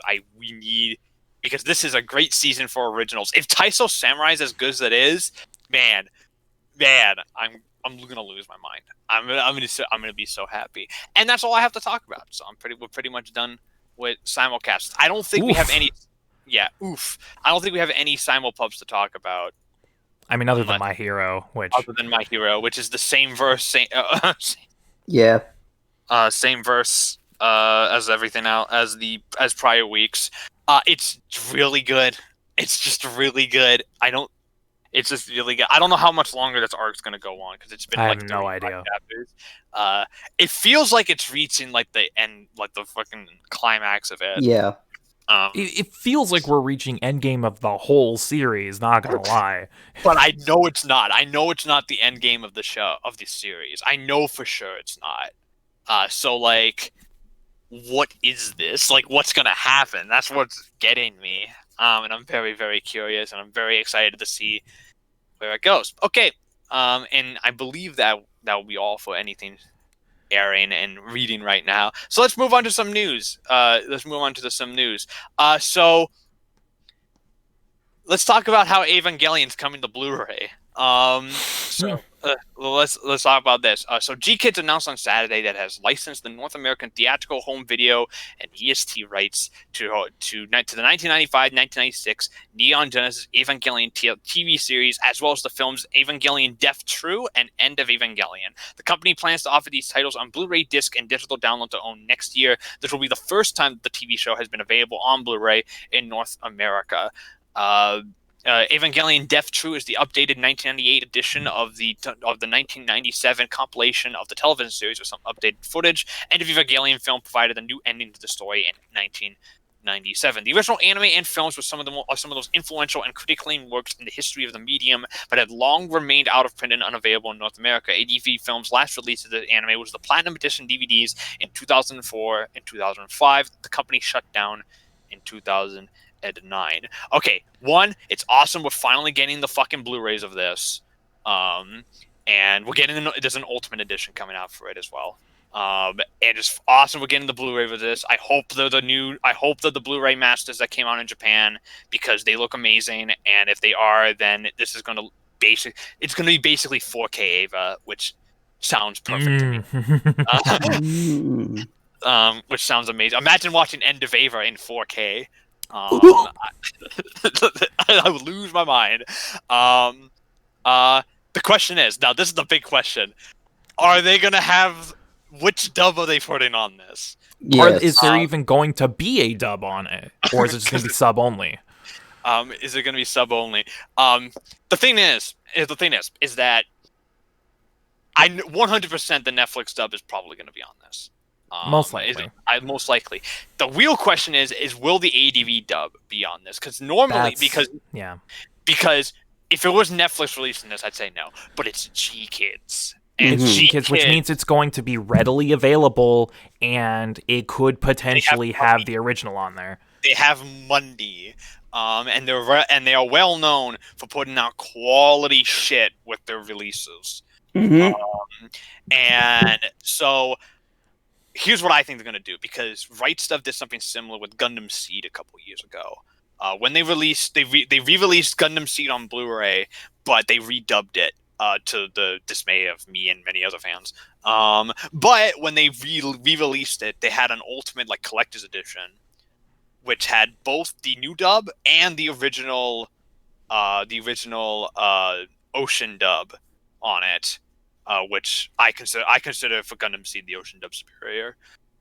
because this is a great season for originals. If Taiso Samurai is as good as it is, man, I'm gonna lose my mind. I'm gonna be so happy, and that's all I have to talk about. So we're pretty much done with simulcasts. I don't think we have any. Yeah, I don't think we have any simulpubs to talk about. I mean, other than My Hero, which is the same verse, same verse as everything else as prior weeks. It's really good. It's just really good. It's just really good. I don't know how much longer this arc's gonna go on because it's been I like have no idea. Chapters. It feels like it's reaching like the end, like the fucking climax of it. Yeah. It feels like we're reaching endgame of the whole series, not gonna lie. But I know it's not. I know it's not the endgame of the show, of the series. I know for sure it's not. So, like, what is this? Like, what's gonna happen? That's what's getting me. And I'm very, very curious, and I'm very excited to see where it goes. Okay. And I believe that will be all for anything airing and reading right now. So let's move on to some news. So let's talk about how Evangelion's coming to Blu-ray. Let's talk about this. So G.Kids announced on Saturday that it has licensed the North American theatrical home video and EST rights to the 1995-1996 Neon Genesis Evangelion TV series, as well as the films Evangelion Death True and End of Evangelion. The company plans to offer these titles on Blu-ray disc and digital download to own next year. This will be the first time that the TV show has been available on Blu-ray in North America. Evangelion Death True is the updated 1998 edition of the 1997 compilation of the television series with some updated footage. End of Evangelion film provided a new ending to the story in 1997. The original anime and films were some of those influential and critically acclaimed works in the history of the medium, but had long remained out of print and unavailable in North America. ADV Films' last release of the anime was the Platinum Edition DVDs in 2004 and 2005. The company shut down in 2009. Okay, it's awesome. We're finally getting the fucking Blu-rays of this, and we're getting there's an Ultimate Edition coming out for it as well. And it's awesome. We're getting the Blu-ray for this. I hope they're the Blu-ray masters that came out in Japan because they look amazing. And if they are, then this is going to be basically 4K Ava, which sounds perfect to me. Which sounds amazing. Imagine watching End of Ava in 4K. I would lose my mind. The question is, now this is the big question. Are they going to have... Which dub are they putting on this? Yes. Or is there even going to be a dub on it? Or is it just going to be sub only? Is it going to be sub only? The thing is that 100% the Netflix dub is probably going to be on this. Most likely. Most likely. The real question is will the ADV dub be on this? Because normally, because if it was Netflix releasing this, I'd say no. But it's G-Kids. And It's G-Kids, which means it's going to be readily available, and it could potentially have the original on there. They have money, and they are well known for putting out quality shit with their releases. And so here's what I think they're gonna do, because Right Stuff did something similar with Gundam Seed a couple years ago. When they re-released Gundam Seed on Blu-ray, but they redubbed it to the dismay of me and many other fans. But when they re-released it, they had an ultimate like collector's edition, which had both the new dub and the original Ocean dub on it, which I consider for Gundam Seed the Ocean dub superior.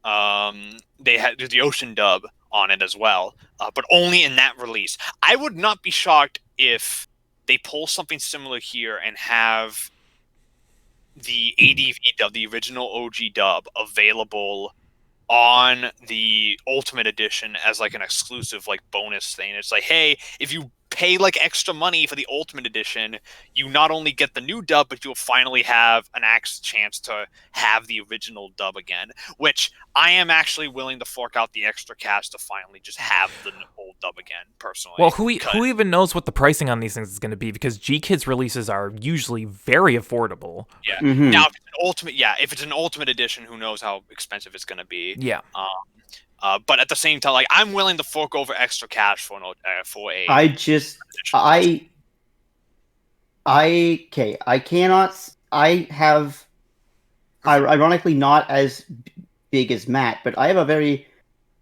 They had the Ocean dub on it as well, but only in that release. I would not be shocked if they pull something similar here and have the ADV dub, the original OG dub, available on the Ultimate Edition as like an exclusive like bonus thing. It's like, hey, if you pay like extra money for the Ultimate Edition, you not only get the new dub, but you'll finally have an chance to have the original dub again, which I am actually willing to fork out the extra cash to finally just have the old dub again, personally. Well, who even knows what the pricing on these things is going to be, because G-Kids releases are usually very affordable. Yeah. Now, if it's an Ultimate Edition, who knows how expensive it's going to be. Yeah. But at the same time, like, I'm willing to fork over extra cash for a. Ironically not as big as Matt, but I have a very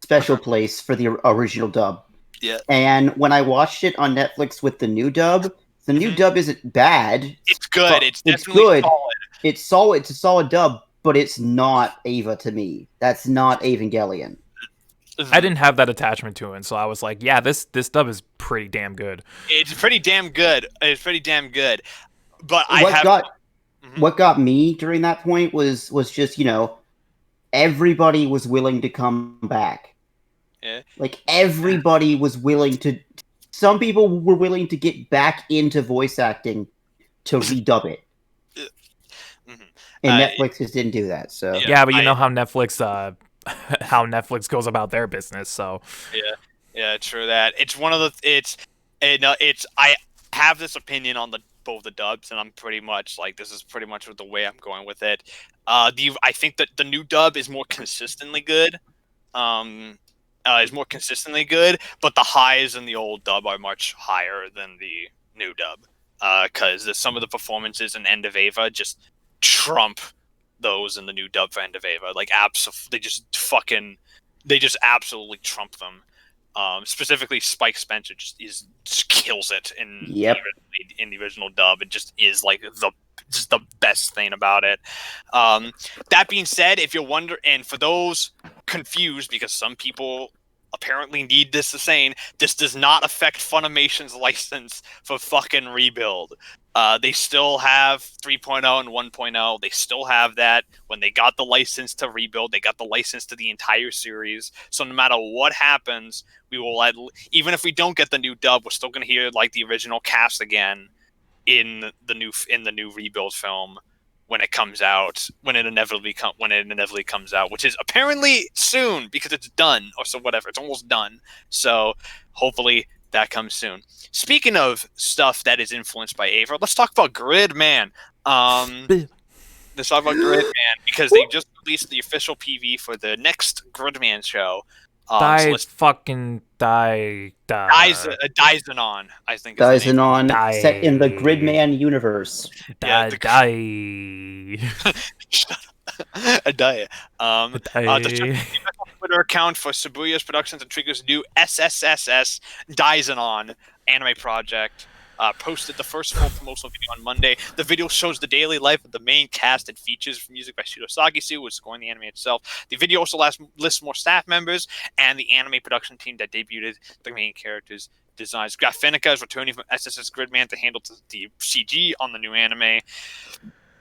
special place for the original dub. Yeah. And when I watched it on Netflix with the new dub, the new dub isn't bad. It's good. It's definitely good. Solid. It's solid. It's a solid dub, but it's not Eva to me. That's not Evangelion. I didn't have that attachment to it, so I was like, yeah, this dub is pretty damn good. It's pretty damn good. But what got me during that point was just, everybody was willing to come back. Yeah. Like, everybody was willing to. Some people were willing to get back into voice acting to redub it. And Netflix just didn't do that. So yeah, but you know how Netflix goes about their business. So yeah, true that. It's one of the I have this opinion on both the dubs, and I'm pretty much like, this is pretty much the way I'm going with it. I think that the new dub is more consistently good. But the highs in the old dub are much higher than the new dub. Because some of the performances in End of Eva just trump those in the new dub for End of Eva. Like, they just absolutely trump them. Specifically, Spike Spencer just kills it in the original dub. It just is like the best thing about it. That being said, if you're wondering, and for those confused, because some people apparently need this saying, this does not affect Funimation's license for fucking Rebuild. They still have 3.0 and 1.0. They still have that. When they got the license to Rebuild, they got the license to the entire series. So no matter what happens, we will even if we don't get the new dub, we're still going to hear like the original cast again in the new Rebuild film when it comes out, when it inevitably comes out, which is apparently soon, because it's done, or so whatever. It's almost done. So hopefully that comes soon. Speaking of stuff that is influenced by Ava, let's talk about Gridman. Let's talk about Gridman, because they just released the official PV for the next Gridman show. Daizanon, I think. Daizanon, set in the Gridman universe. Shut up. The Twitter account for Shibuya's Productions and Trigger's new SSSS Daizanon anime project posted the first full promotional video on Monday. The video shows the daily life of the main cast and features music by Shudo Sagisu, who is scoring the anime itself. The video also lists more staff members and the anime production team that debuted the main characters' designs. Graphinica is returning from SSS Gridman to handle the CG on the new anime.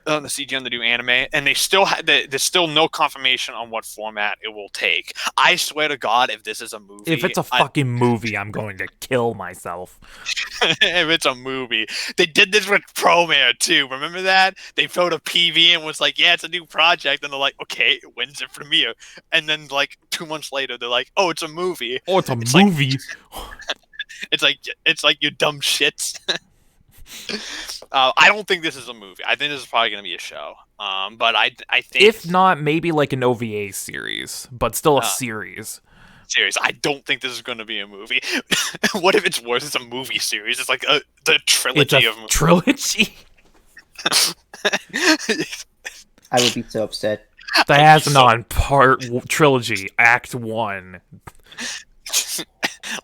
the CG on the new anime, and they still there's still no confirmation on what format it will take. I swear to God, if this is a movie, If it's a fucking movie, I'm going to kill myself. if it's a movie, they did this with Promare too. Remember that they showed a PV and was like, "Yeah, it's a new project," and they're like, "Okay, when's it premiere?" And then like 2 months later, they're like, "Oh, it's a movie." Oh, it's a It's movie. It's like you dumb shits. I don't think this is a movie. I think this is probably going to be a show. But I think If not, maybe like an OVA series, but still a series. Series. I don't think this is going to be a movie. What if it's worse? It's a movie series. It's like the trilogy It's a of movies. trilogy. I would be so upset. The Azanon trilogy, Act 1.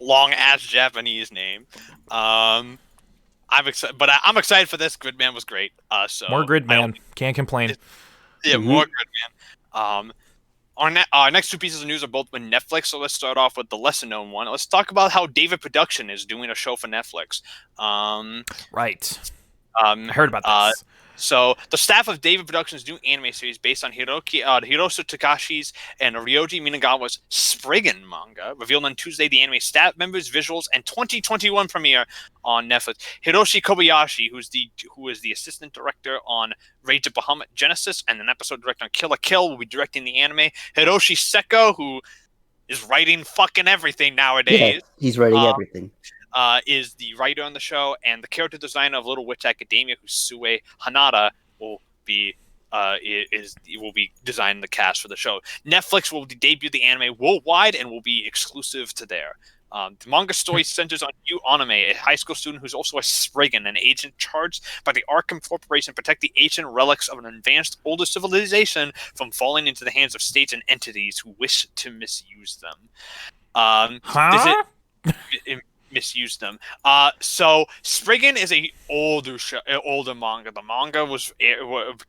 Long ass Japanese name. I'm excited, but I'm excited for this. Gridman was great. So More Gridman. Can't complain. Yeah, more Gridman. Our next two pieces of news are both with Netflix, so let's start off with the lesser-known one. Let's talk about how David Production is doing a show for Netflix. Right. I heard about this. So the staff of David Productions' new anime series based on Hiroshi Takashi's and Ryoji Minagawa's Spriggan manga revealed on Tuesday the anime staff members, visuals, and 2021 premiere on Netflix. Hiroshi Kobayashi, who is the assistant director on Rage of Bahamut Genesis and an episode director on Kill la Kill, will be directing the anime. Hiroshi Seko, who is writing fucking everything nowadays. Yeah, he's writing everything. Is the writer on the show, and the character designer of Little Witch Academia, who's Sue Hanada, will be designing the cast for the show. Netflix will debut the anime worldwide and will be exclusive to there. The manga story centers on Yu Anime, a high school student who's also a Spriggan, an agent charged by the Arkham Corporation to protect the ancient relics of an advanced older civilization from falling into the hands of states and entities who wish to misuse them. Misuse them. So Spriggan is a older manga. The manga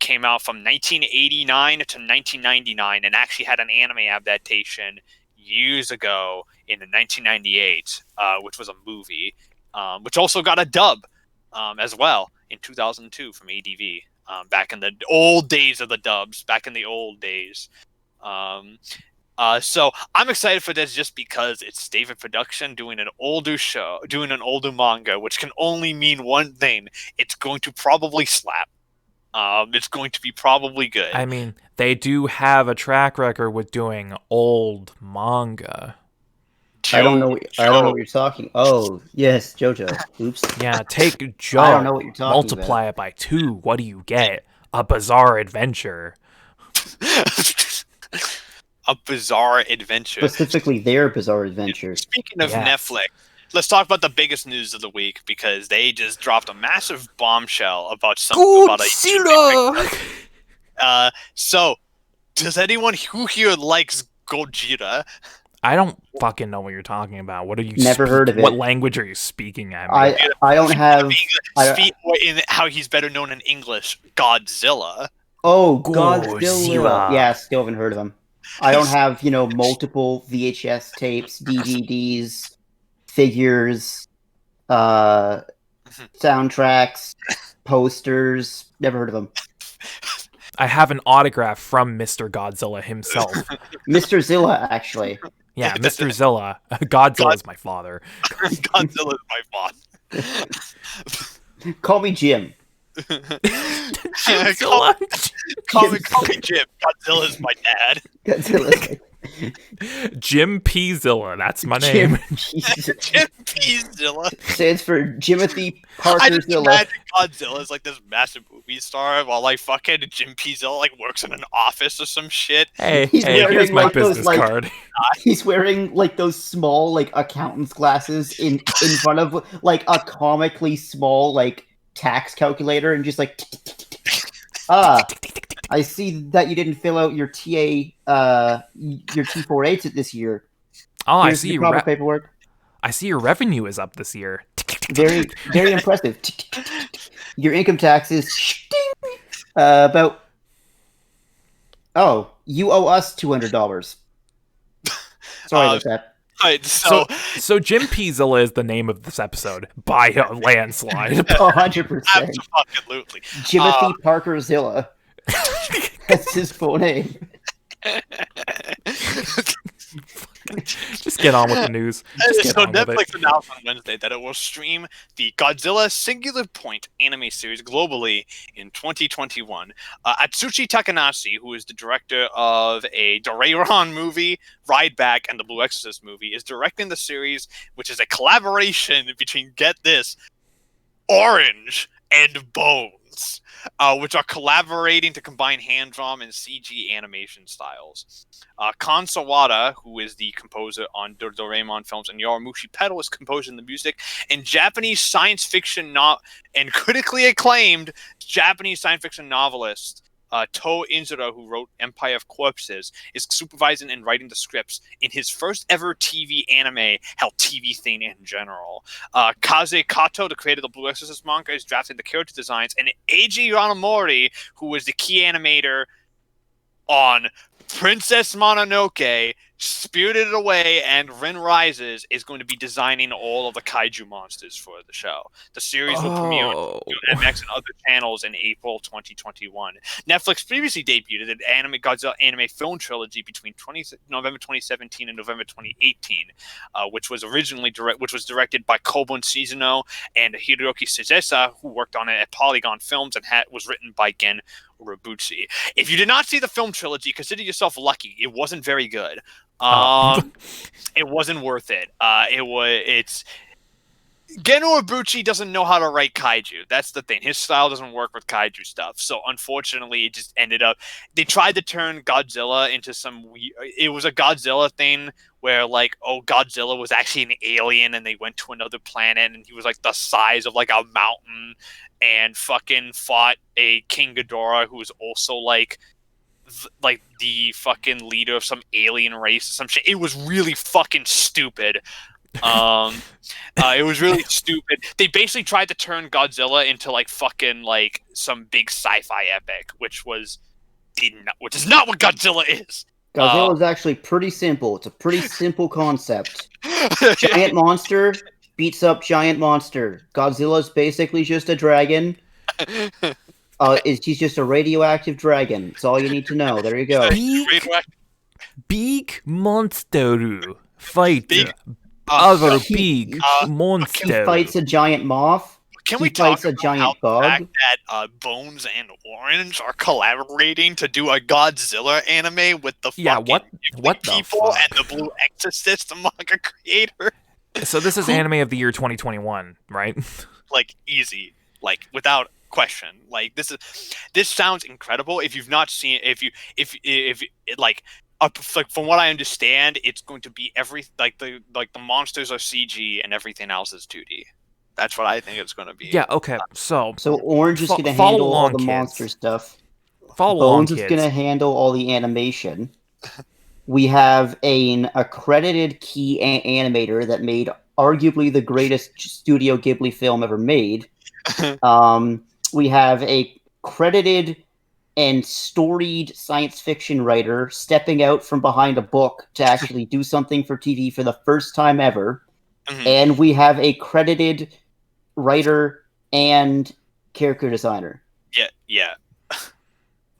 came out from 1989 to 1999 and actually had an anime adaptation years ago in 1998, which was a movie, which also got a dub as well in 2002 from ADV. Back in the old days of the dubs, back in the old days. So I'm excited for this just because it's David Production doing an older show, doing an older manga, which can only mean one thing. It's going to probably slap. It's going to be probably good. I mean, they do have a track record with doing old manga. I don't know what you're talking. Oh, yes, JoJo. Oops. Yeah, take Joe. I don't know what you're talking multiply about. it by 2. What do you get? A bizarre adventure. A bizarre adventure. Specifically, their bizarre adventure. Speaking of Netflix, let's talk about the biggest news of the week because they just dropped a massive bombshell about Godzilla. So, does anyone who here likes Gojira? I don't fucking know what you're talking about. What are you? Never heard of it. What language are you speaking at? I don't have. In how he's better known in English, Godzilla. Oh, Godzilla. Yeah, still haven't heard of him. I don't have, multiple VHS tapes, DVDs, figures, soundtracks, posters. Never heard of him. I have an autograph from Mr. Godzilla himself. Mr. Zilla, actually. Yeah, Mr. Zilla. Godzilla is my father. Godzilla is my father. Call me Jim. Call me Jim. Godzilla is my dad. Godzilla. Jim P. Zilla. That's my name. Jim P. Zilla stands for Jimothy Parker I just Zilla. imagine Godzilla is like this massive movie star while like fucking Jim P. Zilla like works in an office or some shit. Hey, here's my business card. He's wearing like those small like accountant's glasses in front of like a comically small like tax calculator and just like I see that you didn't fill out your your T4As this year. Oh, Here's I see your paperwork. I see your revenue is up this year. Very, very impressive. Your income tax is about. Oh, you owe us $200. Sorry about that. Right, So G.A.P. Zilla is the name of this episode by a landslide. 100%. absolutely. Jimothy Parker Zilla. That's his full name. Just get on with the news. Just get So on with Netflix it. announced on Wednesday that it will stream the Godzilla Singular Point anime series globally in 2021. Atsushi Takanashi, who is the director of a Doraemon movie, Ride Back, and the Blue Exorcist movie, is directing the series, which is a collaboration between, get this, Orange and Bones, which are collaborating to combine hand-drawn and CG animation styles. Kan Sawada, who is the composer on the Doraemon films, and Yoramushi Pedal is composing the music, and Japanese science fiction and critically acclaimed Japanese science fiction novelist To Inzura, who wrote Empire of Corpses, is supervising and writing the scripts in his first ever TV anime, hell, TV thing in general. Kaze Kato, the creator of the Blue Exorcist manga, is drafting the character designs, and Eiji Ranamori, who was the key animator on Princess Mononoke, Spirited Away, and Rin Rises, is going to be designing all of the kaiju monsters for the show. The series will premiere on MX and other channels in April 2021. Netflix previously debuted an Godzilla anime film trilogy between November 2017 and November 2018, which was directed by Kobun Shizuno and Hiroki Sugesa, who worked on it at Polygon Films, and was written by Gen Urobuchi. If you did not see the film trilogy, consider yourself lucky. It wasn't very good. It wasn't worth it. It's Gen Urobuchi doesn't know how to write kaiju. That's the thing. His style doesn't work with kaiju stuff. So unfortunately, it just ended up. They tried to turn Godzilla into it was a Godzilla thing where, like, oh, Godzilla was actually an alien, and they went to another planet, and he was like the size of like a mountain, and fucking fought a King Ghidorah who was also like the fucking leader of some alien race or some shit. It was really fucking stupid. It was really stupid. They basically tried to turn Godzilla into like fucking like some big sci-fi epic, which is not what Godzilla is. Godzilla is actually pretty simple. It's a pretty simple concept. Giant monster beats up giant monster. Godzilla's basically just a dragon. He's just a radioactive dragon. That's all you need to know. There you go. Big monster fight other big monster. He fights a giant moth. Can we talk talk a about giant the bug? fact that Bones and Orange are collaborating to do a Godzilla anime with the what the people fuck? and the Blue Exorcist, the manga creator? So this is Anime of the Year 2021, right? Like, easy, like, without question. Like, this sounds incredible. If you've not seen, from what I understand, it's going to be the monsters are CG and everything else is 2D. That's what I think it's going to be. Yeah, okay. So Orange is going to follow handle all along, the kids. monster stuff. Follow along, Bones is going to handle all the animation. We have an accredited key animator that made arguably the greatest Studio Ghibli film ever made. We have a credited and storied science fiction writer stepping out from behind a book to actually do something for TV for the first time ever. Mhm. And we have a credited writer and character designer. Yeah.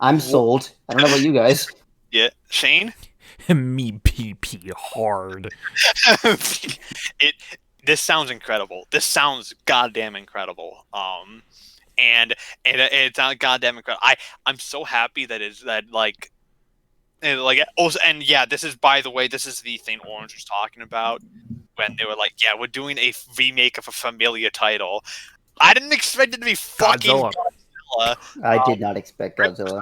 I'm sold. I don't know about you guys. Yeah. Shane? Me PP hard. This sounds incredible. This sounds goddamn incredible. And it's not goddamn incredible. I'm so happy that also, and yeah, this is, by the way, this is the thing Orange was talking about when they were like, yeah, we're doing a remake of a familiar title. I didn't expect it to be fucking Godzilla. I did not expect Godzilla.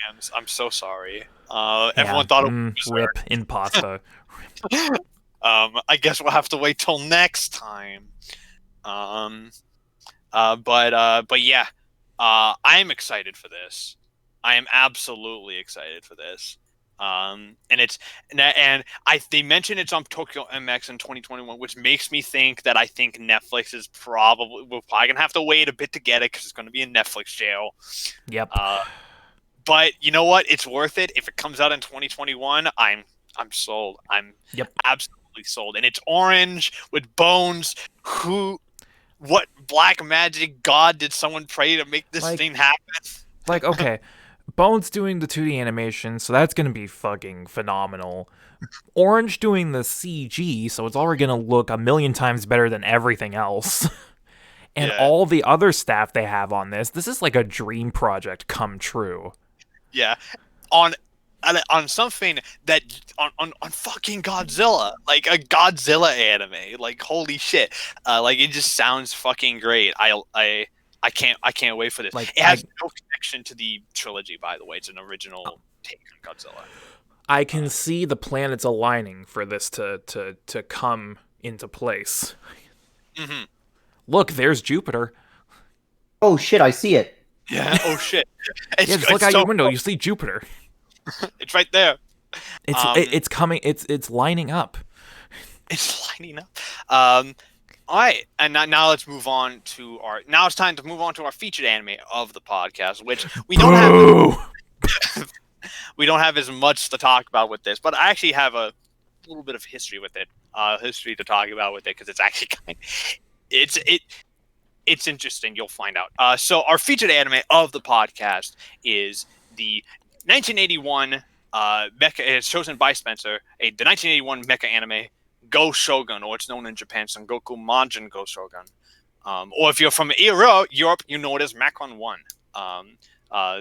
Fans, I'm so sorry. Everyone thought it was rip in pasta. I guess we'll have to wait till next time. But yeah, I'm excited for this. I am absolutely excited for this. They mentioned it's on Tokyo MX in 2021, which makes me think that I think Netflix is we're probably gonna have to wait a bit to get it because it's gonna be in Netflix jail. Yep. But you know what? It's worth it. If it comes out in 2021, I'm sold. I'm absolutely massively sold, and it's Orange with Bones. What black magic god did someone pray to make this thing happen? Like, okay, Bones doing the 2D animation, so that's gonna be fucking phenomenal. Orange doing the CG, so it's already gonna look a million times better than everything else. And all the other staff they have on this is like a dream project come true. Yeah, on something that on fucking Godzilla, like a Godzilla anime, like holy shit, like it just sounds fucking great. I can't wait for this. Like, it has no connection to the trilogy, by the way. It's an original take on Godzilla. I can see the planets aligning for this to come into place. Mm-hmm. Look, there's Jupiter. Oh shit, I see it. Yeah. Oh shit. Just look out your window. You see Jupiter. It's right there. It's coming. It's lining up. It's lining up. All right, and now let's move on to Now it's time to move on to our featured anime of the podcast, which we don't have. We don't have as much to talk about with this, but I actually have a little bit of history with it. History to talk about with it because it's actually it's interesting. You'll find out. So our featured anime of the podcast is the 1981 mecha. It's chosen by Spencer. The 1981 mecha anime GoShogun, or it's known in Japan Son Goku Majin GoShogun. Or if you're from Europe, you know it as Macron 1.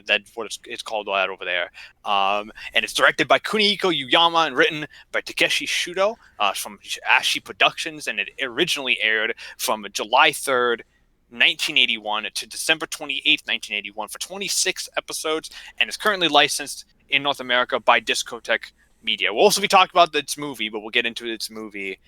That's what it's called that over there. And it's directed by Kunihiko Yuyama and written by Takeshi Shudo from Ashi Productions, and it originally aired from July 3rd, 1981 to December 28th, 1981 for 26 episodes, and is currently licensed in North America by Discotek Media. We'll also be talking about its movie, but we'll get into its movie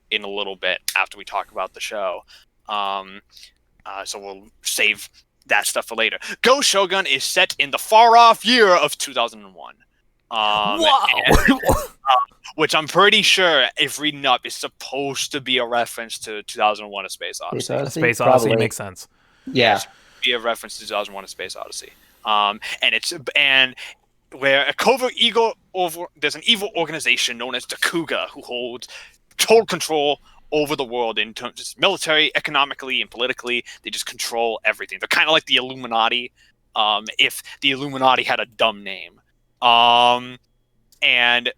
in a little bit after we talk about the show. So we'll save that stuff for later. GoShogun is set in the far-off year of 2001. Wow! Which I'm pretty sure, if reading up, is supposed to be a reference to 2001: A Space Odyssey. Space Odyssey makes sense. Yeah. Be a reference to 2001: A Space Odyssey. And where there's an evil organization known as Dakuga who holds total control over the world in terms of military, economically, and politically. They just control everything. They're kind of like the Illuminati, if the Illuminati had a dumb name. And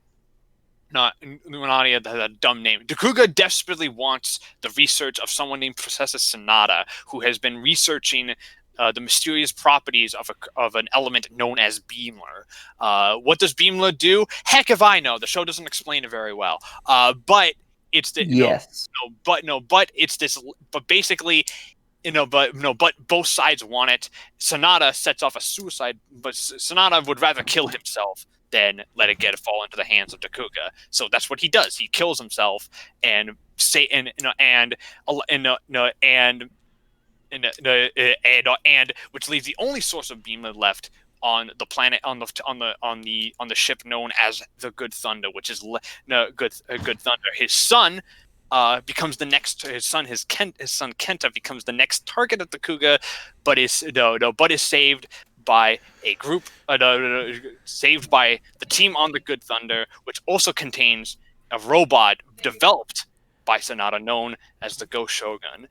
not Illuminati had a dumb name. Dakuga desperately wants the research of someone named Professor Sanada, who has been researching the mysterious properties of an element known as Beamler. What does Beamler do? Heck if I know. The show doesn't explain it very well. But it's the but it's this. But basically, but both sides want it. Sanada sets off a suicide, but Sanada would rather kill himself than let it fall into the hands of Dakuga. So that's what he does. He kills himself and which leaves the only source of Beamler left on the planet on the ship known as the Good Thunder, which is Good Thunder. His son becomes the next. His son Kenta becomes the next target of Dakuga, but is saved by a group, saved by the team on the Good Thunder, which also contains a robot developed by Sanada known as the GoShogun,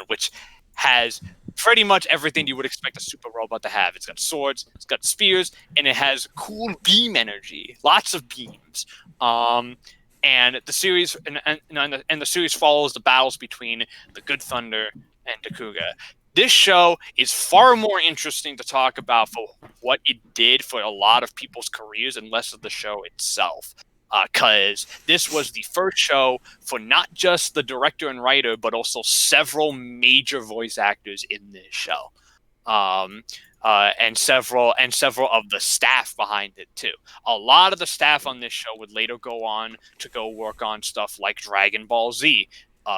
which has pretty much everything you would expect a super robot to have. It's got swords, it's got spears, and it has cool beam energy, lots of beams. And the series and the series follows the battles between the Good Thunder and Dakuga. This show is far more interesting to talk about for what it did for a lot of people's careers and less of the show itself. Because this was the first show for not just the director and writer, but also several major voice actors in this show. And several of the staff behind it too. A lot of the staff on this show would later go on to go work on stuff like Dragon Ball Z,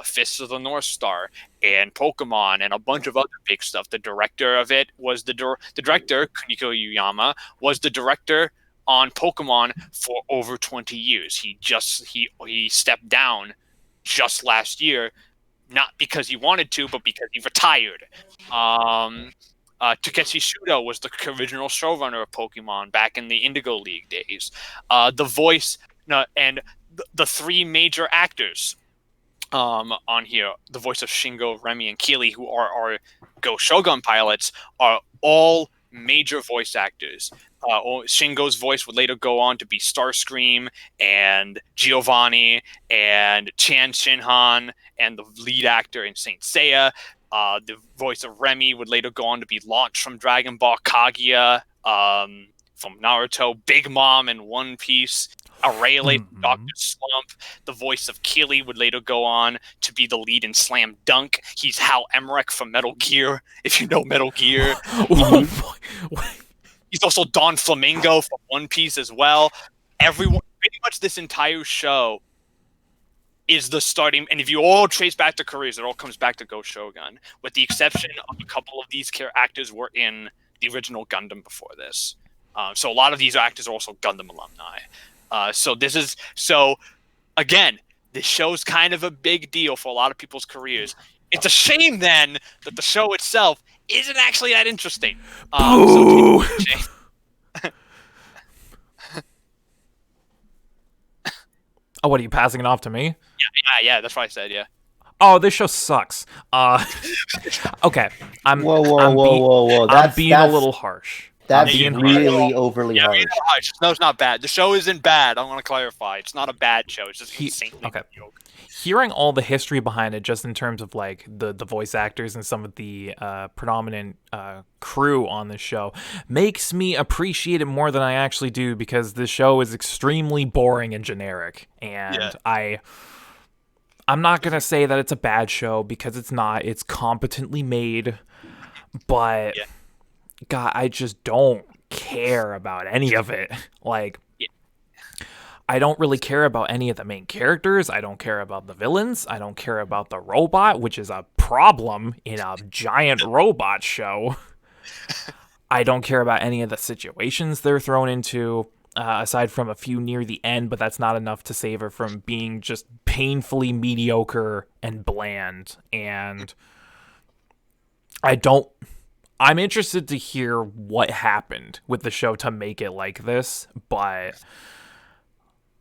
Fists of the North Star, and Pokemon, and a bunch of other big stuff. The director of it was the director, Kunihiko Yuyama, was the director on Pokemon for over 20 years. He stepped down just last year, not because he wanted to, but because he retired. Takeshi Shudo was the original showrunner of Pokemon back in the Indigo League days. The voice and the three major actors on here, the voice of Shingo, Remy, and Keely, who are our GoShogun pilots, are all major voice actors. Shingo's voice would later go on to be Starscream and Giovanni and Chan Shinhan and the lead actor in Saint Seiya. The voice of Remy would later go on to be Launch from Dragon Ball, Kaguya from Naruto, Big Mom in One Piece, Aurelie from Dr. Slump. The voice of Keely would later go on to be the lead in Slam Dunk. He's Hal Emmerich from Metal Gear, if you know Metal Gear. He's also Don Flamingo from One Piece as well. Everyone, pretty much this entire show is the starting, and if you all trace back the careers, it all comes back to GoShogun, with the exception of a couple of these actors were in the original Gundam before this. So a lot of these actors are also Gundam alumni. So again, this show's kind of a big deal for a lot of people's careers. It's a shame then that the show itself isn't actually that interesting. Boo! Oh, what are you passing it off to me? Yeah, that's what I said, yeah. Oh, this show sucks. Okay. I'm Whoa. I'm being a little harsh. That's being really overly harsh. No, it's not bad. The show isn't bad. I want to clarify. It's not a bad show. It's just insanely okay. mediocre. Hearing all the history behind it, just in terms of like the voice actors and some of the predominant crew on the show, makes me appreciate it more than I actually do, because this show is extremely boring and generic. And I'm not gonna say that it's a bad show, because it's not. It's competently made, but God, I just don't care about any of it. Like, I don't really care about any of the main characters. I don't care about the villains. I don't care about the robot, which is a problem in a giant robot show. I don't care about any of the situations they're thrown into, aside from a few near the end, but that's not enough to save her from being just painfully mediocre and bland. And I'm interested to hear what happened with the show to make it like this, but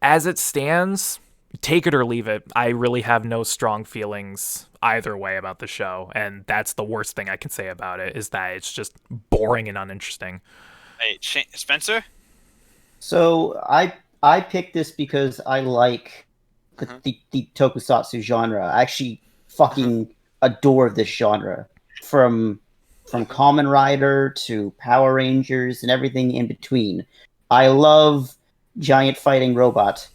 as it stands, take it or leave it. I really have no strong feelings either way about the show, and that's the worst thing I can say about it, is that it's just boring and uninteresting. Hey, Spencer? So I picked this because I like the tokusatsu genre. I actually fucking adore this genre. From Kamen Rider to Power Rangers and everything in between. I love giant fighting robot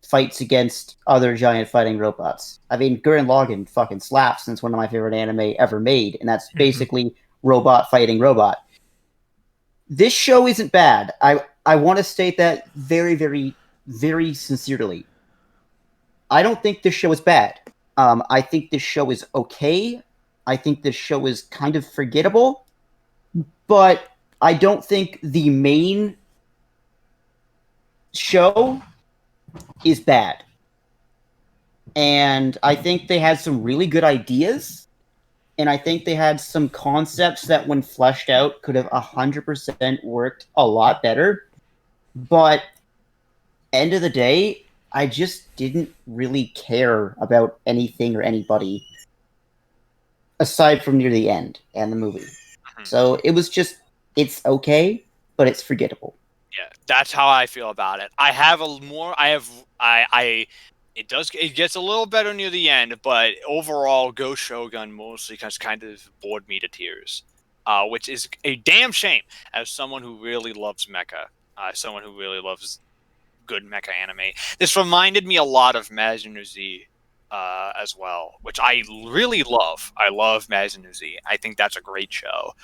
fights against other giant fighting robots. I mean, Gurren Lagann fucking slaps, and it's one of my favorite anime ever made, and that's basically robot fighting robot. This show isn't bad. I want to state that very, very, very sincerely. I don't think this show is bad. I think this show is okay. I think this show is kind of forgettable, but I don't think the main show is bad. And I think they had some really good ideas, and I think they had some concepts that, when fleshed out, could have 100% worked a lot better. But end of the day, I just didn't really care about anything or anybody aside from near the end and the movie. So it was just, it's okay, but it's forgettable. Yeah, that's how I feel about it. It gets a little better near the end, but overall, GoShogun mostly has kind of bored me to tears, which is a damn shame as someone who really loves mecha, someone who really loves good mecha anime. This reminded me a lot of Mazinu Z as well, which I really love. I love Mazinu Z. I think that's a great show,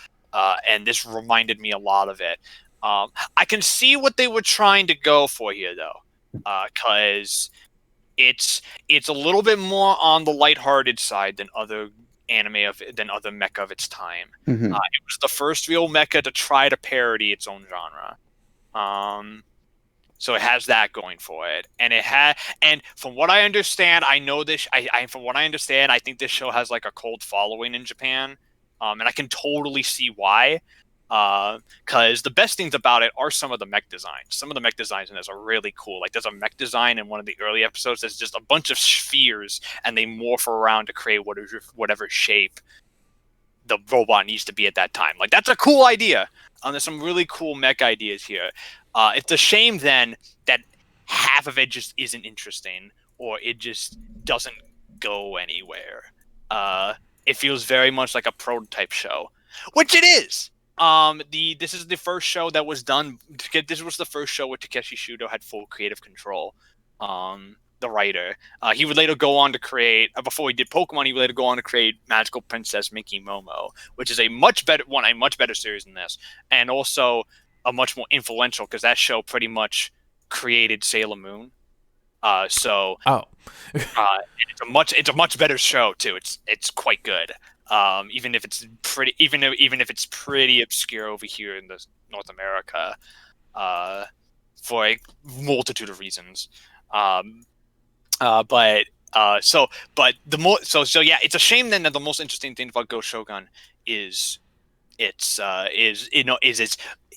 and this reminded me a lot of it. I can see what they were trying to go for here, though, because it's a little bit more on the lighthearted side than other mecha of its time. It was the first real mecha to try to parody its own genre. So it has that going for it, and from what I understand, from what I understand, I think this show has like a cult following in Japan, and I can totally see why. Because the best things about it are some of the mech designs. Some of the mech designs in this are really cool. Like there's a mech design in one of the early episodes that's just a bunch of spheres, and they morph around to create whatever shape the robot needs to be at that time. Like that's a cool idea. There's some really cool mech ideas here. It's a shame then that half of it just isn't interesting, or it just doesn't go anywhere. It feels very much like a prototype show, which it is. This is the first show that was done. This was the first show where Takeshi Shudo had full creative control. The writer, he would later go on to create. Before he did Pokemon, he would later go on to create Magical Princess Miki Momo, which is a much better series than this, and also a much more influential because that show pretty much created Sailor Moon. It's a much better show too. It's quite good. Even if it's pretty obscure over here in North America, for a multitude of reasons. It's a shame then that the most interesting thing about GoShogun is its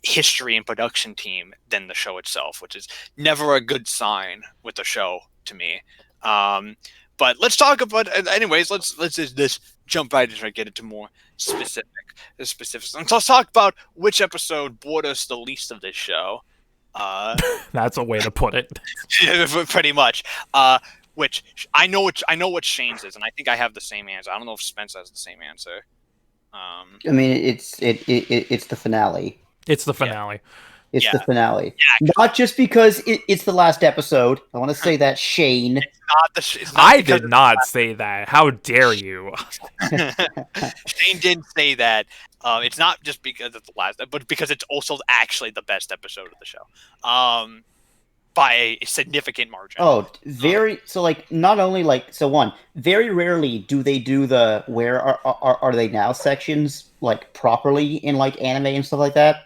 history and production team than the show itself, which is never a good sign with the show to me. But let's talk about. Anyways, let's just jump right into get into more specifics. And so let's talk about which episode bored us the least of this show. That's a way to put it. Pretty much. Which I know what Shane's is, and I think I have the same answer. I don't know if Spence has the same answer. I mean, it's the finale. It's the finale. It's the finale. Yeah, not just because it's the last episode. I want to say that, Shane. I did not say that. How dare you? Shane did say that. It's not just because it's the last, but because it's also actually the best episode of the show. By a significant margin. Oh, very rarely do they do the where are they now sections like properly in like anime and stuff like that.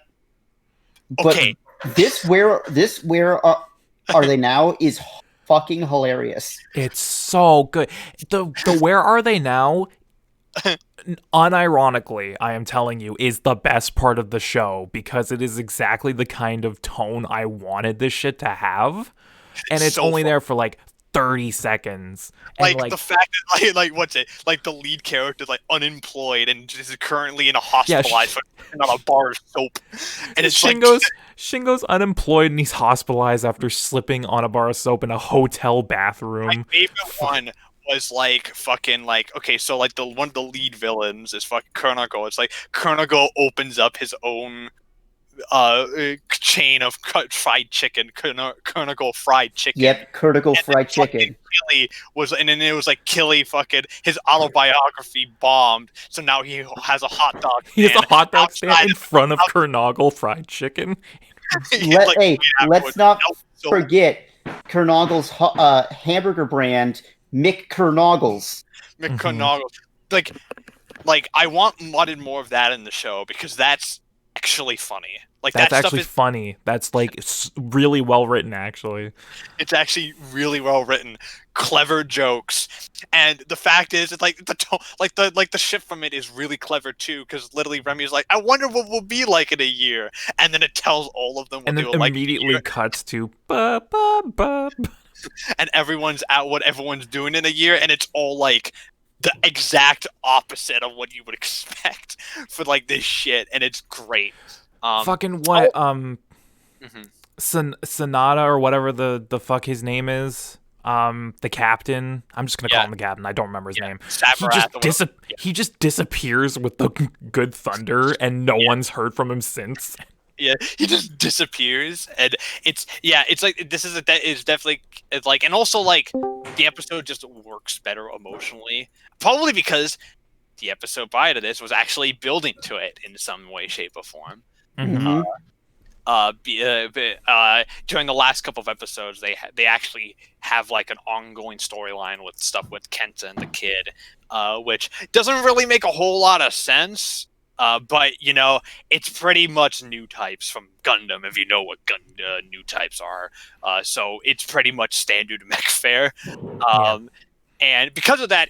Okay. But this where are they now is fucking hilarious. It's so good. The where are they now? Unironically, I am telling you, is the best part of the show because it is exactly the kind of tone I wanted this shit to have, and it's so only there for like 30 seconds. And the fact that like the lead character is like unemployed and is currently in a hospitalized on a bar of soap, and it's Shingo's unemployed and he's hospitalized after slipping on a bar of soap in a hotel bathroom. My favorite one was okay, so like one of the lead villains is fucking Kurnago. It's like Kurnago opens up his own chain of fried chicken, Kurnago fried chicken. Yep, Kurnago fried chicken. And then it was like Killy fucking his autobiography bombed, so now he has a hot dog. He has a hot dog stand in front of Kurnago fried chicken. Let's not forget Kurnagel's hamburger brand, McKernogles. Like I wanted more of that in the show because that's actually funny. Like that's actually funny. That's like really well written. Actually, it's actually really well written, clever jokes, and the fact is, it's like the shit from it is really clever too. Because literally, Remy is like, "I wonder what we'll be like in a year," and then it tells all of them what and they then were immediately cuts to ba ba ba. And everyone's at what everyone's doing in a year, and it's all like the exact opposite of what you would expect for like this shit, and it's great. Fucking what? Sonata or whatever the fuck his name is. The captain. I'm just gonna call him the captain. I don't remember his name. He just disappears with the good thunder, and no one's heard from him since. Yeah, he just disappears, and it's like and also like the episode just works better emotionally, probably because the episode prior to this was actually building to it in some way, shape, or form. Mm-hmm. During the last couple of episodes, they actually have like an ongoing storyline with stuff with Kenta and the kid, which doesn't really make a whole lot of sense. But you know, it's pretty much new types from Gundam, if you know what new types are. So it's pretty much standard mech fare. And because of that,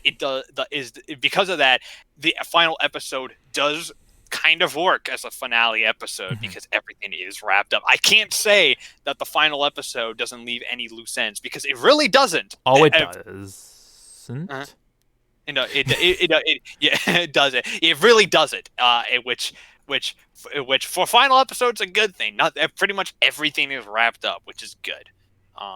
the final episode does kind of work as a finale episode because everything is wrapped up. I can't say that the final episode doesn't leave any loose ends because it really doesn't. Oh, it doesn't. Yeah, it does it. It really does it. Which for final episodes a good thing. Not pretty much everything is wrapped up, which is good.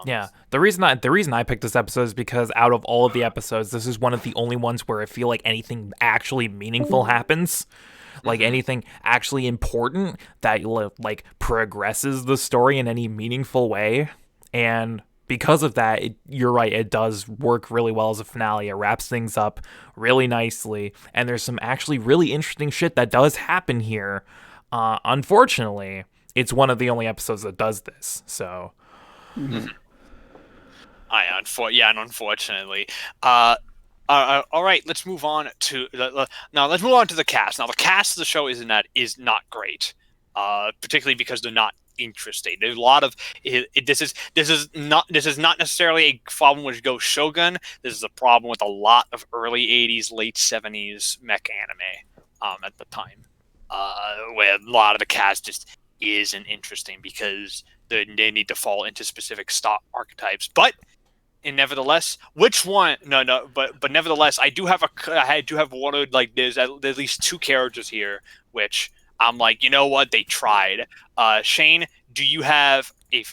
Yeah, the reason I picked this episode is because out of all of the episodes, this is one of the only ones where I feel like anything actually meaningful happens, like anything actually important that like progresses the story in any meaningful way. And because of that, you're right, it does work really well as a finale. It wraps things up really nicely, and there's some actually really interesting shit that does happen here. Unfortunately, it's one of the only episodes that does this. So. Unfortunately. All right, let's move on to the cast. Now, the cast of the show is not great, particularly because they're not interesting. There's a lot of this is not necessarily a problem with GoShogun. This is a problem with a lot of early '80s, late '70s mecha anime at the time, where a lot of the cast just isn't interesting because they need to fall into specific stock archetypes. But nevertheless, nevertheless, I do have one of, like, there's at least two characters here which I'm like, you know what, they tried. Shane, do you have a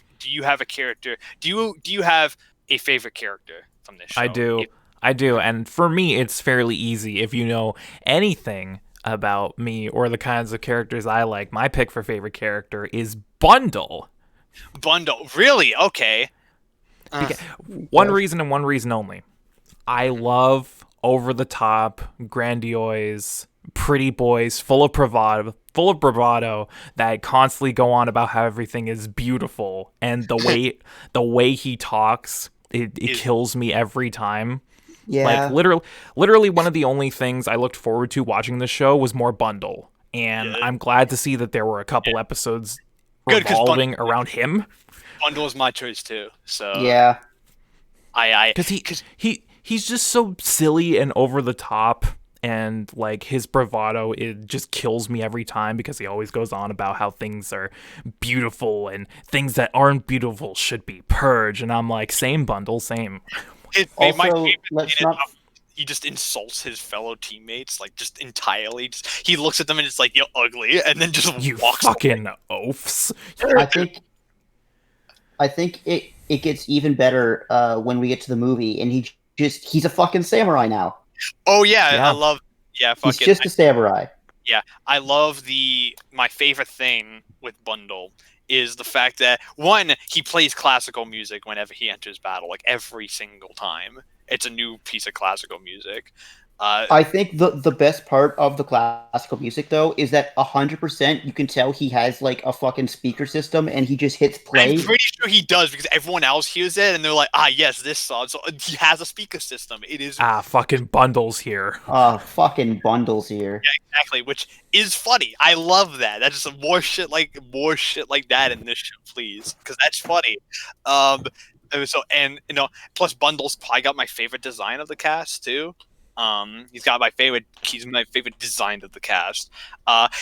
character? Do you have a favorite character from this show? I do, and for me, it's fairly easy. If you know anything about me or the kinds of characters I like, my pick for favorite character is Bundle. Bundle, really? Okay. One reason and one reason only. I love over-the-top, grandiose, pretty boys full of bravado that constantly go on about how everything is beautiful, and the way he talks, it kills me every time. Yeah. Like literally one of the only things I looked forward to watching the show was more Bundle, and I'm glad to see that there were a couple episodes revolving around him. Bundle is my choice too. So yeah, because he's just so silly and over the top, and like his bravado, it just kills me every time because he always goes on about how things are beautiful and things that aren't beautiful should be purged, and I'm like, same Bundle, same. He just insults his fellow teammates, like, just entirely. He looks at them and it's like, you're ugly, and then just walks fucking away. oafs. I think it gets even better when we get to the movie, and he's a fucking samurai now. Oh yeah. He's just a samurai. Yeah, I love my favorite thing with Bundle is the fact that, one, he plays classical music whenever he enters battle, like every single time. It's a new piece of classical music. I think the best part of the classical music, though, is that 100% you can tell he has like a fucking speaker system, and he just hits play. I'm pretty sure he does because everyone else hears it, and they're like, yes, this song. So he has a speaker system. It is fucking Bundle's here. Fucking Bundle's here. Yeah, exactly. Which is funny. I love that. That's just more shit like that in this show, please, because that's funny. Plus Bundle's probably got my favorite design of the cast too. He's my favorite design of the cast.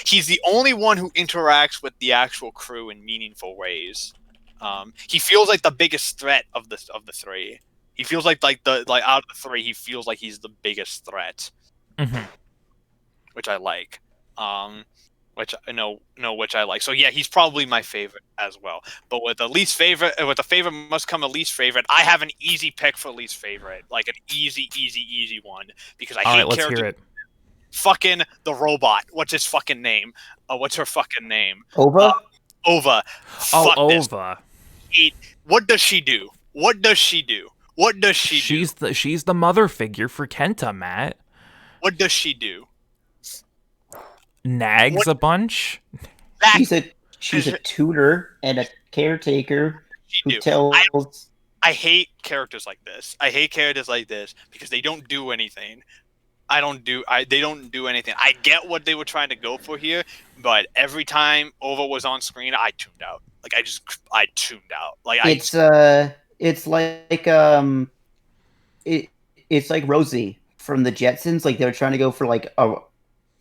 He's the only one who interacts with the actual crew in meaningful ways. He feels like the biggest threat of the three. He feels like out of the three, he feels like he's the biggest threat. Mm-hmm. Which I like. Which I like. So yeah, he's probably my favorite as well. But with the favorite must come a least favorite. I have an easy pick for least favorite, like an easy one, because I hate characters. Hear it. Fucking the robot. What's his fucking name? What's her fucking name? Ova. Ova. Ova. What does she do? She's the mother figure for Kenta, Matt. What does she do? Nags a bunch. She's a tutor and a caretaker who tells. I hate characters like this. Because they don't do anything. They don't do anything. I get what they were trying to go for here, but every time Ova was on screen, I tuned out. Like I tuned out. Like it's like Rosie from the Jetsons. Like they were trying to go for like a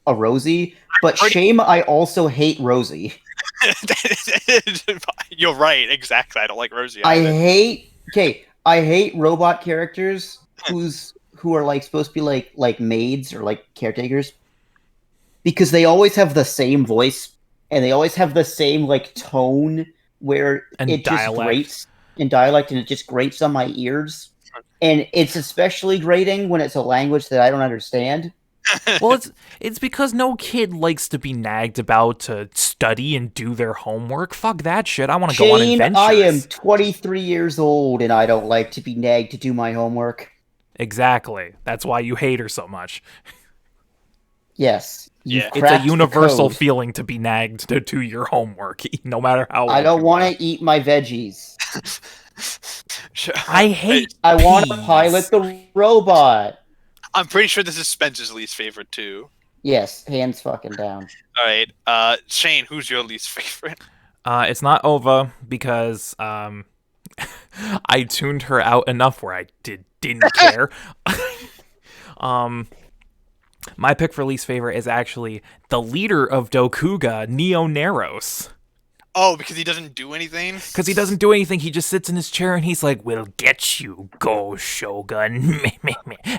a Rosie, but Pretty- shame I also hate Rosie. You're right, exactly. I don't like Rosie I either. hate robot characters who are like supposed to be like maids or like caretakers because they always have the same voice and they always have the same like tone where And it just dialect. grates in dialect and it just grates on my ears. And it's especially grating when it's a language that I don't understand. Well, it's because no kid likes to be nagged about to study and do their homework. Fuck that shit. I want to go on Shane, adventures. I am 23 years old and I don't like to be nagged to do my homework. Exactly. That's why you hate her so much. Yes. You've Yeah. It's a cracked the universal code. feeling to be nagged to do your homework, no matter how old I don't you want are. to eat my veggies. I hate I want to peas. pilot the robot. I'm pretty sure this is Spencer's least favorite too. Yes, hands fucking down. All right, Shane, who's your least favorite? It's not Ova because I tuned her out enough where I didn't care. My pick for least favorite is actually the leader of Dokuga, Neo Neros. Oh, because he doesn't do anything. Because he doesn't do anything, he just sits in his chair and he's like, "We'll get you, GoShogun."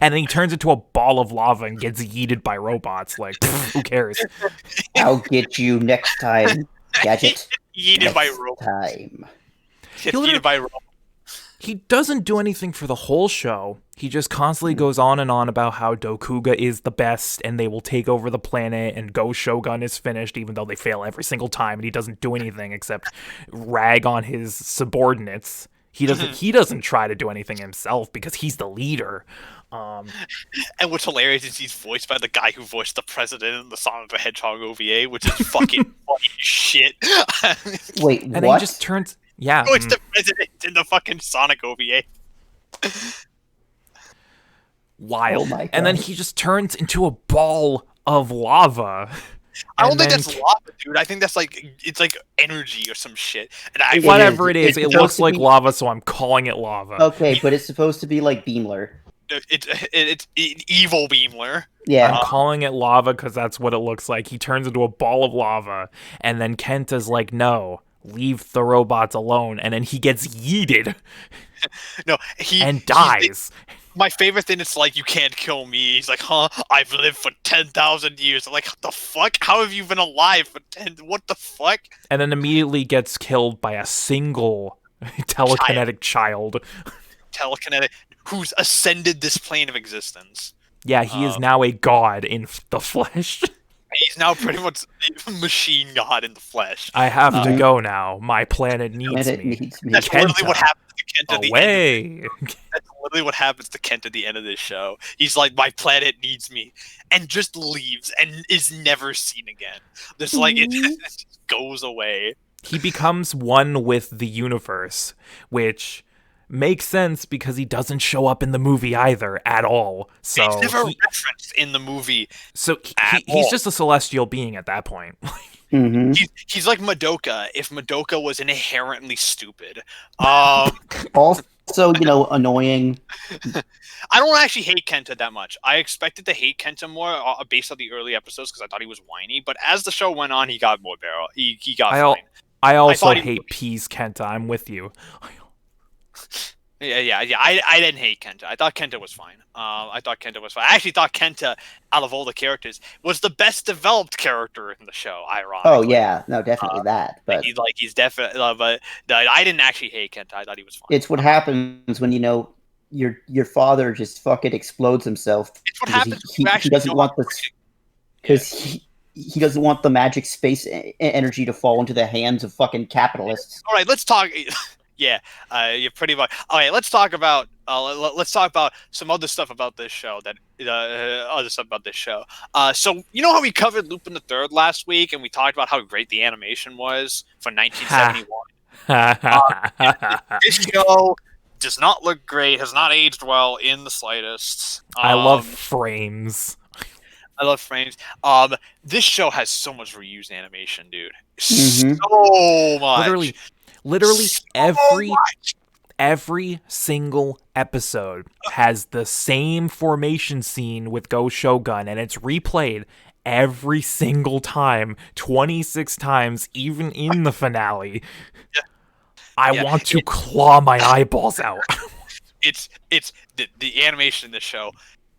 And then he turns into a ball of lava and gets yeeted by robots. Like, who cares? I'll get you next time, Gadget. Yeeted by Next rope. time. Gets literally- yeeted by rope. He doesn't do anything for the whole show. He just constantly goes on and on about how Dokuga is the best and they will take over the planet and GoShogun is finished, even though they fail every single time and he doesn't do anything except rag on his subordinates. He doesn't try to do anything himself because he's the leader. And what's hilarious is he's voiced by the guy who voiced the president in the Sonic the Hedgehog OVA, which is fucking funny as shit. Wait, And what? then he just turns... Yeah. Voiced the president in the fucking Sonic OVA. Wild. Oh my And then God. he just turns into a ball of lava. I don't And think then that's lava, dude. I think that's it's like energy or some shit. And I Whatever is. it is, It's it supposed looks to like be- lava, so I'm calling it lava. Okay, but it's supposed to be like Beamler. it's evil Beamler. Yeah. I'm calling it lava because that's what it looks like. He turns into a ball of lava, and then Kenta's like, "No, leave the robots alone," and then he gets yeeted No, and dies. My favorite thing is like, you can't kill me. He's like, huh? I've lived for 10,000 years. I'm like, what the fuck? How have you been alive for 10? What the fuck? And then immediately gets killed by a single telekinetic child. Telekinetic, who's ascended this plane of existence. Yeah, he is now a god in the flesh. He's now pretty much a machine god in the flesh. I have to go now. My planet needs And it me. needs me. That's literally what Kenta, happens to Kenta at the end. Away. That's literally what happens to Kent at the end of this show. He's like, my planet needs me, and just leaves and is never seen again. Just like it just goes away. He becomes one with the universe, which makes sense because he doesn't show up in the movie either at all. So He's never referenced in the movie. he's just a celestial being at that point. Mhm. He's like Madoka if Madoka was inherently stupid. Also, annoying. I don't actually hate Kenta that much. I expected to hate Kenta more based on the early episodes because I thought he was whiny. But as the show went on, he got more barrel. He got fine. I also thought he hate Peas Kenta. I'm with you. Yeah. I didn't hate Kenta. I thought Kenta was fine. I actually thought Kenta, out of all the characters, was the best developed character in the show. Ironically. Oh yeah, no, definitely that. But He's definitely. But I didn't actually hate Kenta. I thought he was fine. it's what happens when your father just fucking explodes himself. It's what because happens. He doesn't want this because he doesn't want the magic space energy to fall into the hands of fucking capitalists. All right, let's talk. Yeah, you're pretty much. All right, let's talk about. Let's talk about some other stuff about this show. So you know how we covered Lupin the Third last week, and we talked about how great the animation was for 1971. This show does not look great. Has not aged well in the slightest. I love frames. I love frames. This show has so much reused animation, dude. Mhm. So much. Literally So every single episode has the same formation scene with GoShogun, and it's replayed every single time, 26 times, even in the finale. I want to claw my eyeballs out. It's the animation in this show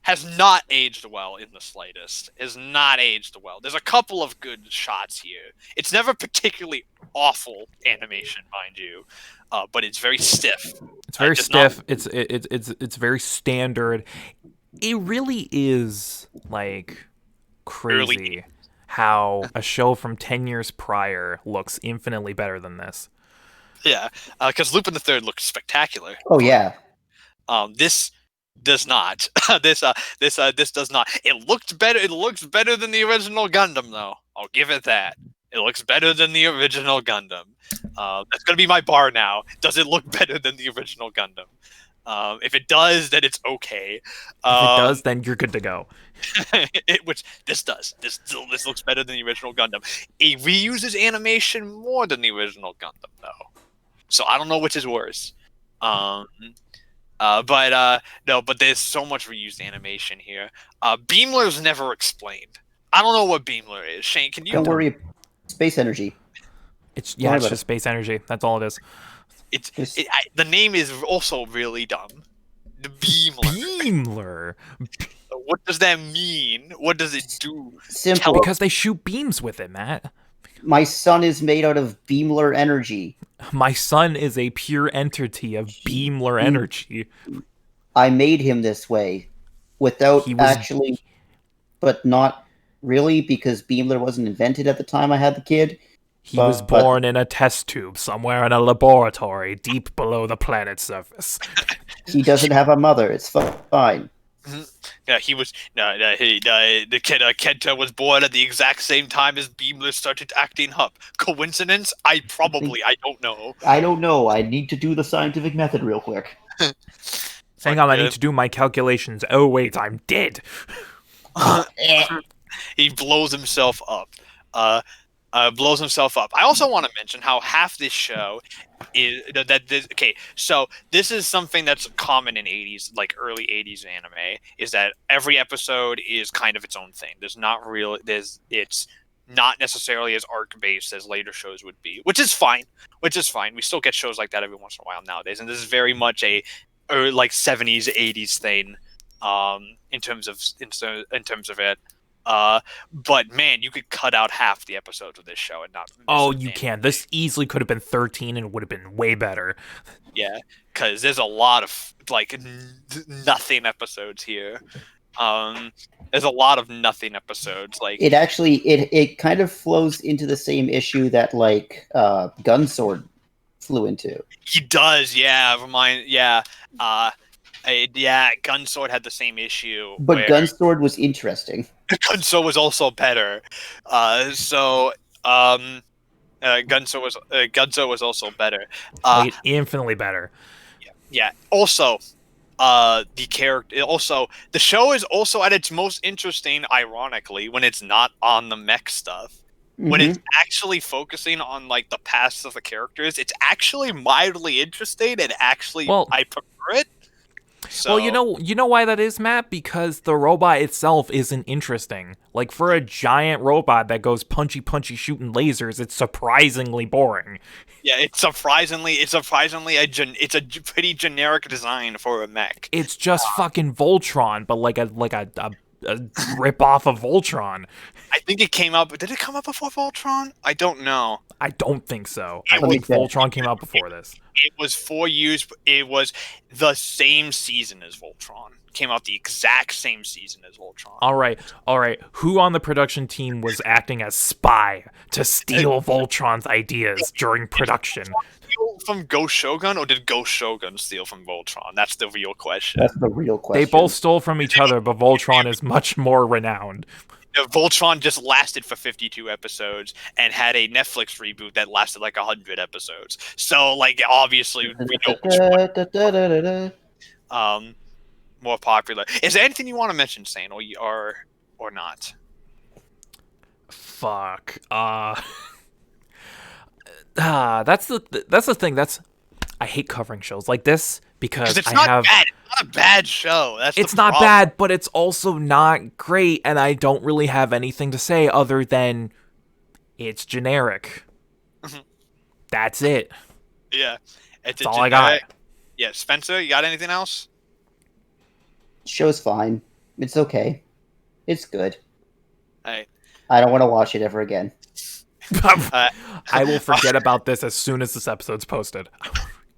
has not aged well in the slightest. Has not aged well. There's a couple of good shots here. It's never particularly awful animation, mind you, but it's very stiff. It's very stiff. It's very standard. It really is like crazy how a show from 10 years prior looks infinitely better than this. Yeah, because Lupin the Third looks spectacular. Oh yeah. This does not. This does not. It looked better. It looks better than the original Gundam, though. I'll give it that. It looks better than the original Gundam. That's gonna be my bar now. Does it look better than the original Gundam? If it does, then it's okay. If it does, then you're good to go. Which this does. This looks better than the original Gundam. It reuses animation more than the original Gundam, though. So I don't know which is worse. No, but there's so much reused animation here. Beamler's never explained. I don't know what Beamler is. Shane, can you? Don't worry. Space energy. It's just space energy. That's all it is. The name is also really dumb. The Beamler. What does that mean? What does it do? Simple. Because they shoot beams with it, Matt. My son is made out of Beamler energy. My son is a pure entity of Beamler energy. I made him this way without actually, but not really, because Beamler wasn't invented at the time I had the kid. He was born in a test tube somewhere in a laboratory deep below the planet's surface. He doesn't have a mother. It's fine. Yeah, he was. The kid Kenta was born at the exact same time as Beamler started acting up. Coincidence? I don't know. I don't know. I need to do the scientific method real quick. Hang on, I need to do my calculations. Oh wait, I'm dead. He blows himself up. I also want to mention how half this show is okay. So this is something that's common in 80s, like early 80s anime, is that every episode is kind of its own thing. It's not necessarily as arc based as later shows would be, which is fine. We still get shows like that every once in a while nowadays, and this is very much a like 70s 80s thing in terms of it. But man, you could cut out half the episodes of this show and not. Oh, you can. This easily could have been 13 and would have been way better. Yeah, because there's a lot of like nothing episodes here. There's a lot of nothing episodes. Like it actually, it kind of flows into the same issue that like Gunsword flew into. He does, yeah. Gunsword had the same issue. But Gunsword was interesting. Gunsword was also better. Gunsword was also better. Infinitely better. Yeah. Also, the show is also at its most interesting, ironically, when it's not on the mech stuff. When it's actually focusing on like the past of the characters, it's actually mildly interesting and actually I prefer it. So, well, you know why that is, Matt? Because the robot itself isn't interesting. Like, for a giant robot that goes punchy shooting lasers, it's surprisingly boring. Yeah, it's a pretty generic design for a mech. It's just fucking Voltron, but like a rip off of Voltron. I think it came out. Did it come out before Voltron? I don't know. I don't think so. I think Voltron came out before this. It was 4 years. It was the same season as Voltron. Came out the exact same season as Voltron. All right. Who on the production team was acting as spy to steal Voltron's ideas during production? From GoShogun, or did GoShogun steal from Voltron? That's the real question. That's the real question. They both stole from each other, but Voltron is much more renowned. Voltron just lasted for 52 episodes and had a Netflix reboot that lasted like 100 episodes. So, like, obviously, we know which one. More popular. Is there anything you want to mention, Sane, or not? Fuck. That's the thing. I hate covering shows like this because it's I not have. bad. It's not a bad show. It's the not problem. bad, but it's also not great, and I don't really have anything to say other than it's generic. That's it. Yeah, it's That's all I got. Yeah, Spencer, you got anything else? Show's fine. It's okay. It's good. Hey, I don't want to watch it ever again. I will forget about this as soon as this episode's posted.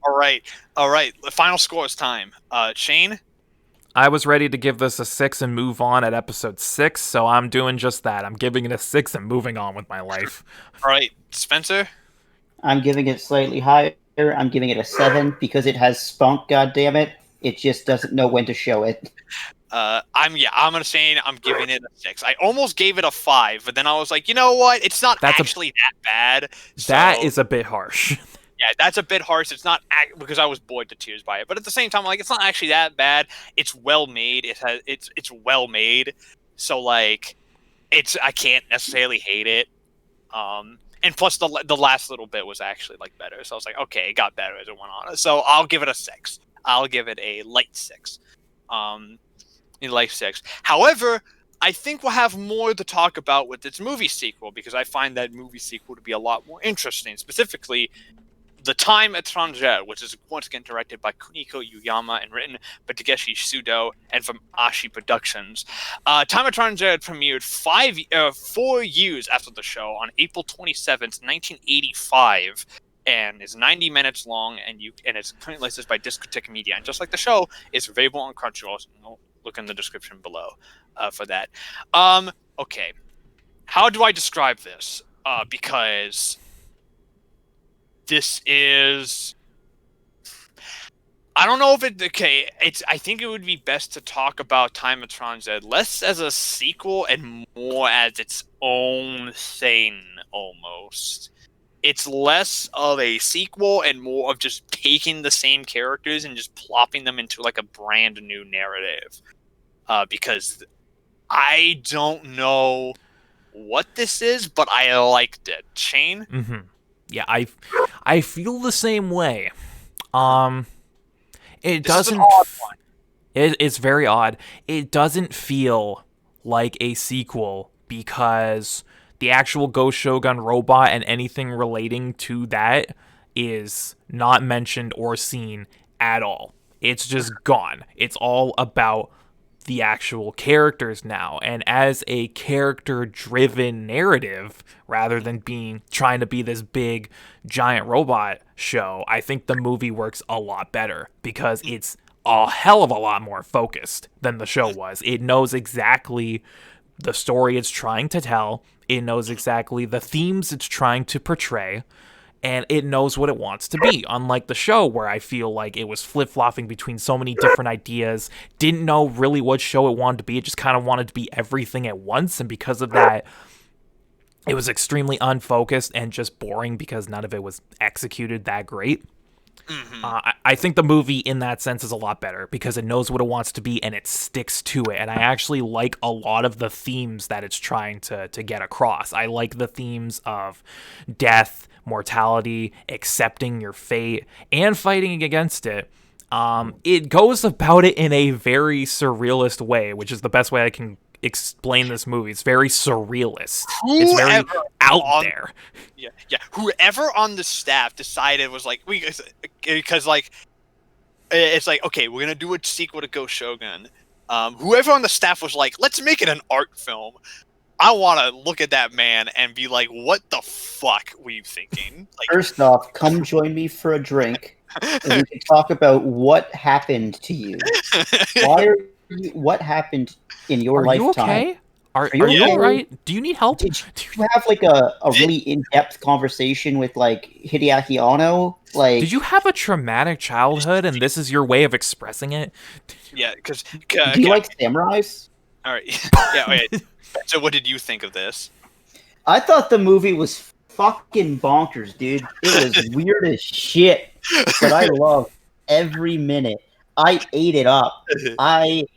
all right. The final score is time. Shane. I was ready to give this a 6 and move on at episode 6, so I'm doing just that. I'm giving it a 6 and moving on with my life. All right, Spencer. I'm giving it slightly higher. I'm giving it a 7 because it has spunk. Goddammit, it just doesn't know when to show it. I'm gonna say I'm giving it a 6. I almost gave it a 5, but then I was like, you know what? It's not actually that bad. That is a bit harsh. Yeah, that's a bit harsh. It's not because I was bored to tears by it, but at the same time, like, it's not actually that bad. It's well made. It's well made. So like, I can't necessarily hate it. And plus the last little bit was actually like better. So I was like, okay, it got better as it went on. So I'll give it a 6. I'll give it a light 6. In light 6. However, I think we'll have more to talk about with its movie sequel because I find that movie sequel to be a lot more interesting. Specifically, The Time Étrangère, which is once again directed by Kuniko Yuyama and written by Takeshi Sudo and from Ashi Productions. Time Étrangère premiered 4 years after the show on April 27th, 1985, and is 90 minutes long, and it's currently licensed by Discotek Media. And just like the show, it's available on Crunchyroll. So look in the description below for that. Okay, how do I describe this? Because this is, I don't know if I think it would be best to talk about Time Étrangère less as a sequel and more as its own thing, almost. It's less of a sequel and more of just taking the same characters and just plopping them into like a brand new narrative. Because I don't know what this is, but I liked it. Shane? Mm-hmm. Yeah, I feel the same way. It This doesn't. is an odd one. It's very odd. It doesn't feel like a sequel because the actual GoShogun robot and anything relating to that is not mentioned or seen at all. It's just gone. It's all about the actual characters now, and as a character-driven narrative rather than trying to be this big giant robot show, I think the movie works a lot better because it's a hell of a lot more focused than the show was. It knows exactly the story it's trying to tell, it knows exactly the themes it's trying to portray, and it knows what it wants to be, unlike the show where I feel like it was flip-flopping between so many different ideas, didn't know really what show it wanted to be, it just kind of wanted to be everything at once, and because of that, it was extremely unfocused and just boring because none of it was executed that great. Mm-hmm. I think the movie in that sense is a lot better because it knows what it wants to be and it sticks to it, and I actually like a lot of the themes that it's trying to get across. I like the themes of death, mortality, accepting your fate, and fighting against it. It goes about it in a very surrealist way, which is the best way I can explain this movie. It's very surrealist. It's very out there. Yeah. Whoever on the staff decided was like, because like, it's like, okay, we're gonna do a sequel to GoShogun. Whoever on the staff was like, let's make it an art film. I want to look at that man and be like, what the fuck were you thinking? Like, first off, come join me for a drink, and we can talk about what happened to you. What happened in your lifetime? You okay? Are you all right? Do you need help? Did you have like a really in-depth conversation with like Hideaki Anno? Like, did you have a traumatic childhood and this is your way of expressing it? Yeah, because do you like samurais? All right. Yeah. Okay. So, what did you think of this? I thought the movie was fucking bonkers, dude. It was weird as shit, but I loved every minute. I ate it up. I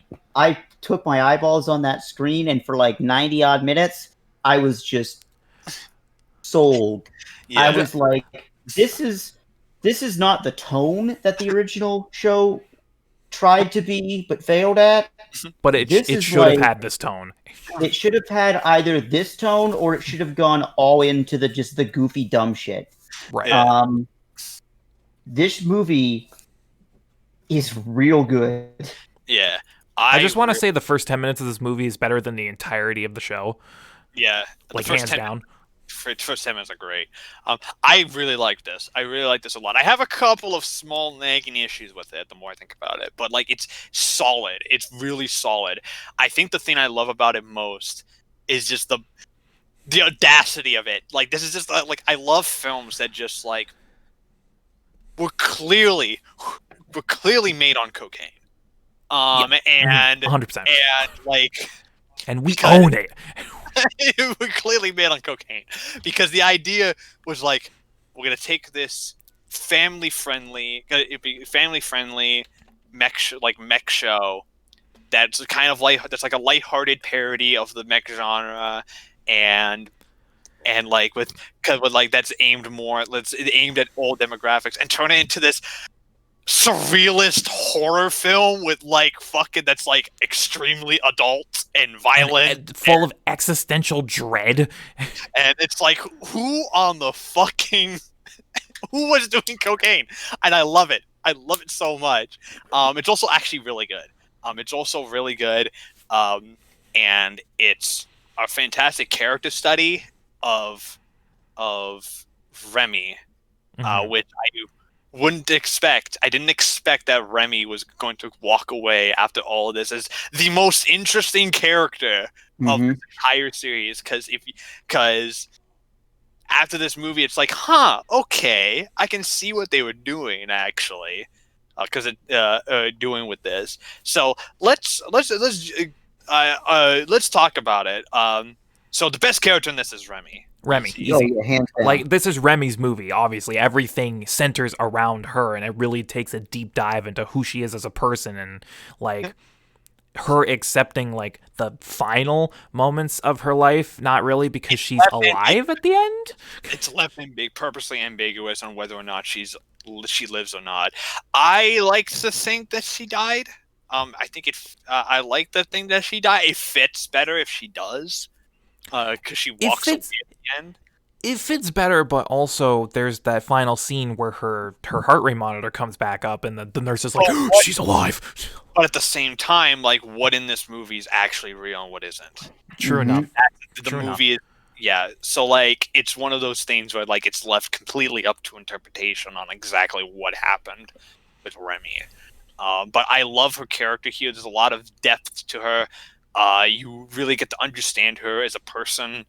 took my eyeballs on that screen, and for like 90 odd minutes, I was just sold. Yeah. I was like, this is this is not the tone that the original show tried to be but failed at. But it This it is should have like had this tone. it should have had either this tone or it should have gone all into the goofy dumb shit. Right. Yeah. This movie is real good. Yeah. I just want to say the first 10 minutes of this movie is better than the entirety of the show. Yeah. Like, the first hands 10 down. First 10 minutes are great. I really like this. I really like this a lot. I have a couple of small nagging issues with it the more I think about it, but like it's solid. It's really solid. I think the thing I love about it most is just the audacity of it. Like this is just like I love films that just like were clearly made on cocaine. And 100%. and like And we own it. it was clearly made on cocaine because the idea was like we're gonna take this family friendly mech show that's kind of that's like a lighthearted parody of the mech genre and like with like that's aimed at all demographics and turn it into this surrealist horror film with like fucking that's like extremely adult and violent and full of existential dread. and it's like who was doing cocaine, and I love it so much. It's also actually really good. And it's a fantastic character study of Remy, which I didn't expect that Remy was going to walk away after all of this as the most interesting character of the entire series. Because after this movie, it's like, okay, I can see what they were doing actually, doing with this. So let's talk about it. So the best character in this is Remy. Remy, easy. Oh, yeah, hands down. Like, this is Remy's movie, obviously. Everything centers around her, and it really takes a deep dive into who she is as a person, and, like, her accepting, like, the final moments of her life, not really because she's alive at the end. It's left purposely ambiguous on whether or not she lives or not. I like to think that she died. I think I like to think that she died. It fits better if she does. Because she walks away at the end. It fits better, but also there's that final scene where her heart rate monitor comes back up, and the nurse is like, she's alive. But at the same time, like, what in this movie is actually real and what isn't? True enough. The movie is, yeah. So, like, it's one of those things where, like, it's left completely up to interpretation on exactly what happened with Remy. But I love her character here. There's a lot of depth to her. You really get to understand her as a person,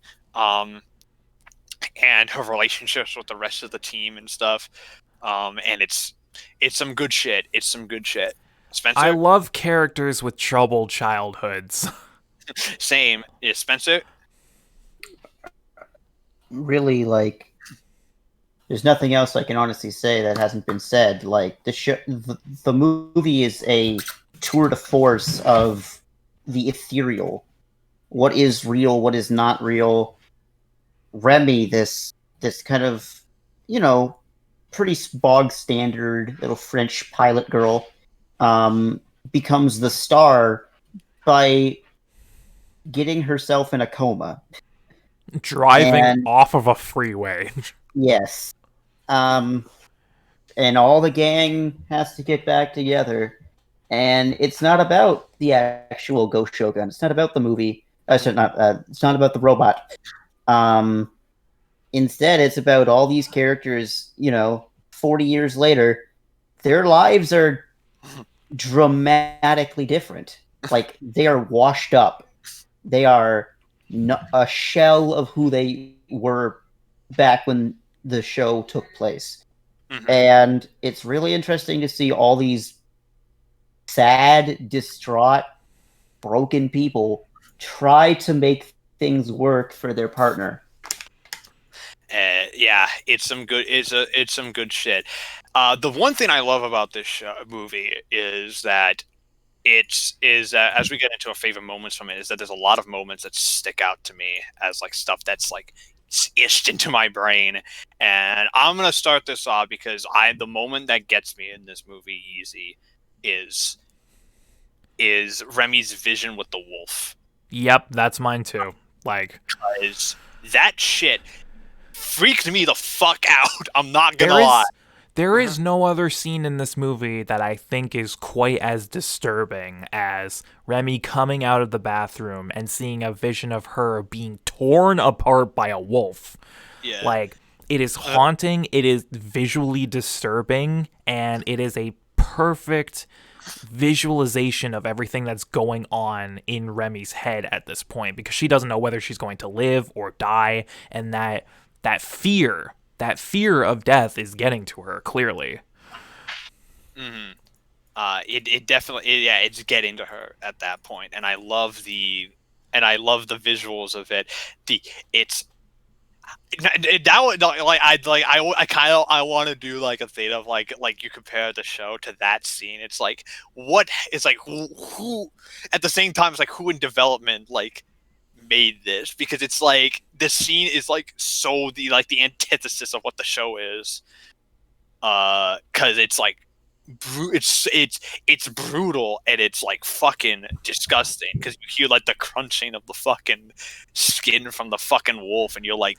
and her relationships with the rest of the team and stuff. And it's some good shit. Spencer? I love characters with troubled childhoods. Same. Yeah, Spencer? Really, like, there's nothing else I can honestly say that hasn't been said. Like, the movie is a tour de force of the ethereal. What is real, what is not real. Remy, this kind of, pretty bog standard little French pilot girl, becomes the star by getting herself in a coma. Driving off of a freeway. Yes. And all the gang has to get back together. And it's not about the actual GoShogun. It's not about the movie. It's not about the robot. Instead, it's about all these characters, 40 years later. Their lives are dramatically different. Like, they are washed up. They are a shell of who they were back when the show took place. Mm-hmm. And it's really interesting to see all these sad, distraught, broken people try to make things work for their partner. Yeah, it's some good shit. The one thing I love about this movie is that as we get into our favorite moments from it, is that there's a lot of moments that stick out to me as like stuff that's like itched into my brain, and I'm gonna start this off because the moment that gets me in this movie easy is Remy's vision with the wolf. Yep, that's mine too. Like, Because that shit freaked me the fuck out. I'm not gonna lie. There is no other scene in this movie that I think is quite as disturbing as Remy coming out of the bathroom and seeing a vision of her being torn apart by a wolf. Yeah. Like, it is haunting, it is visually disturbing, and it is a perfect visualization of everything that's going on in Remy's head at this point, because she doesn't know whether she's going to live or die, and that fear of death is getting to her, clearly. Mm-hmm. It definitely, it's getting to her at that point, and I love the visuals of it. I want to do like a thing of like you compare the show to that scene. It's like who at the same time it's like who in development like made this, because it's like this scene is like so the antithesis of what the show is, because it's like it's brutal and it's like fucking disgusting, because you hear like the crunching of the fucking skin from the fucking wolf and you're like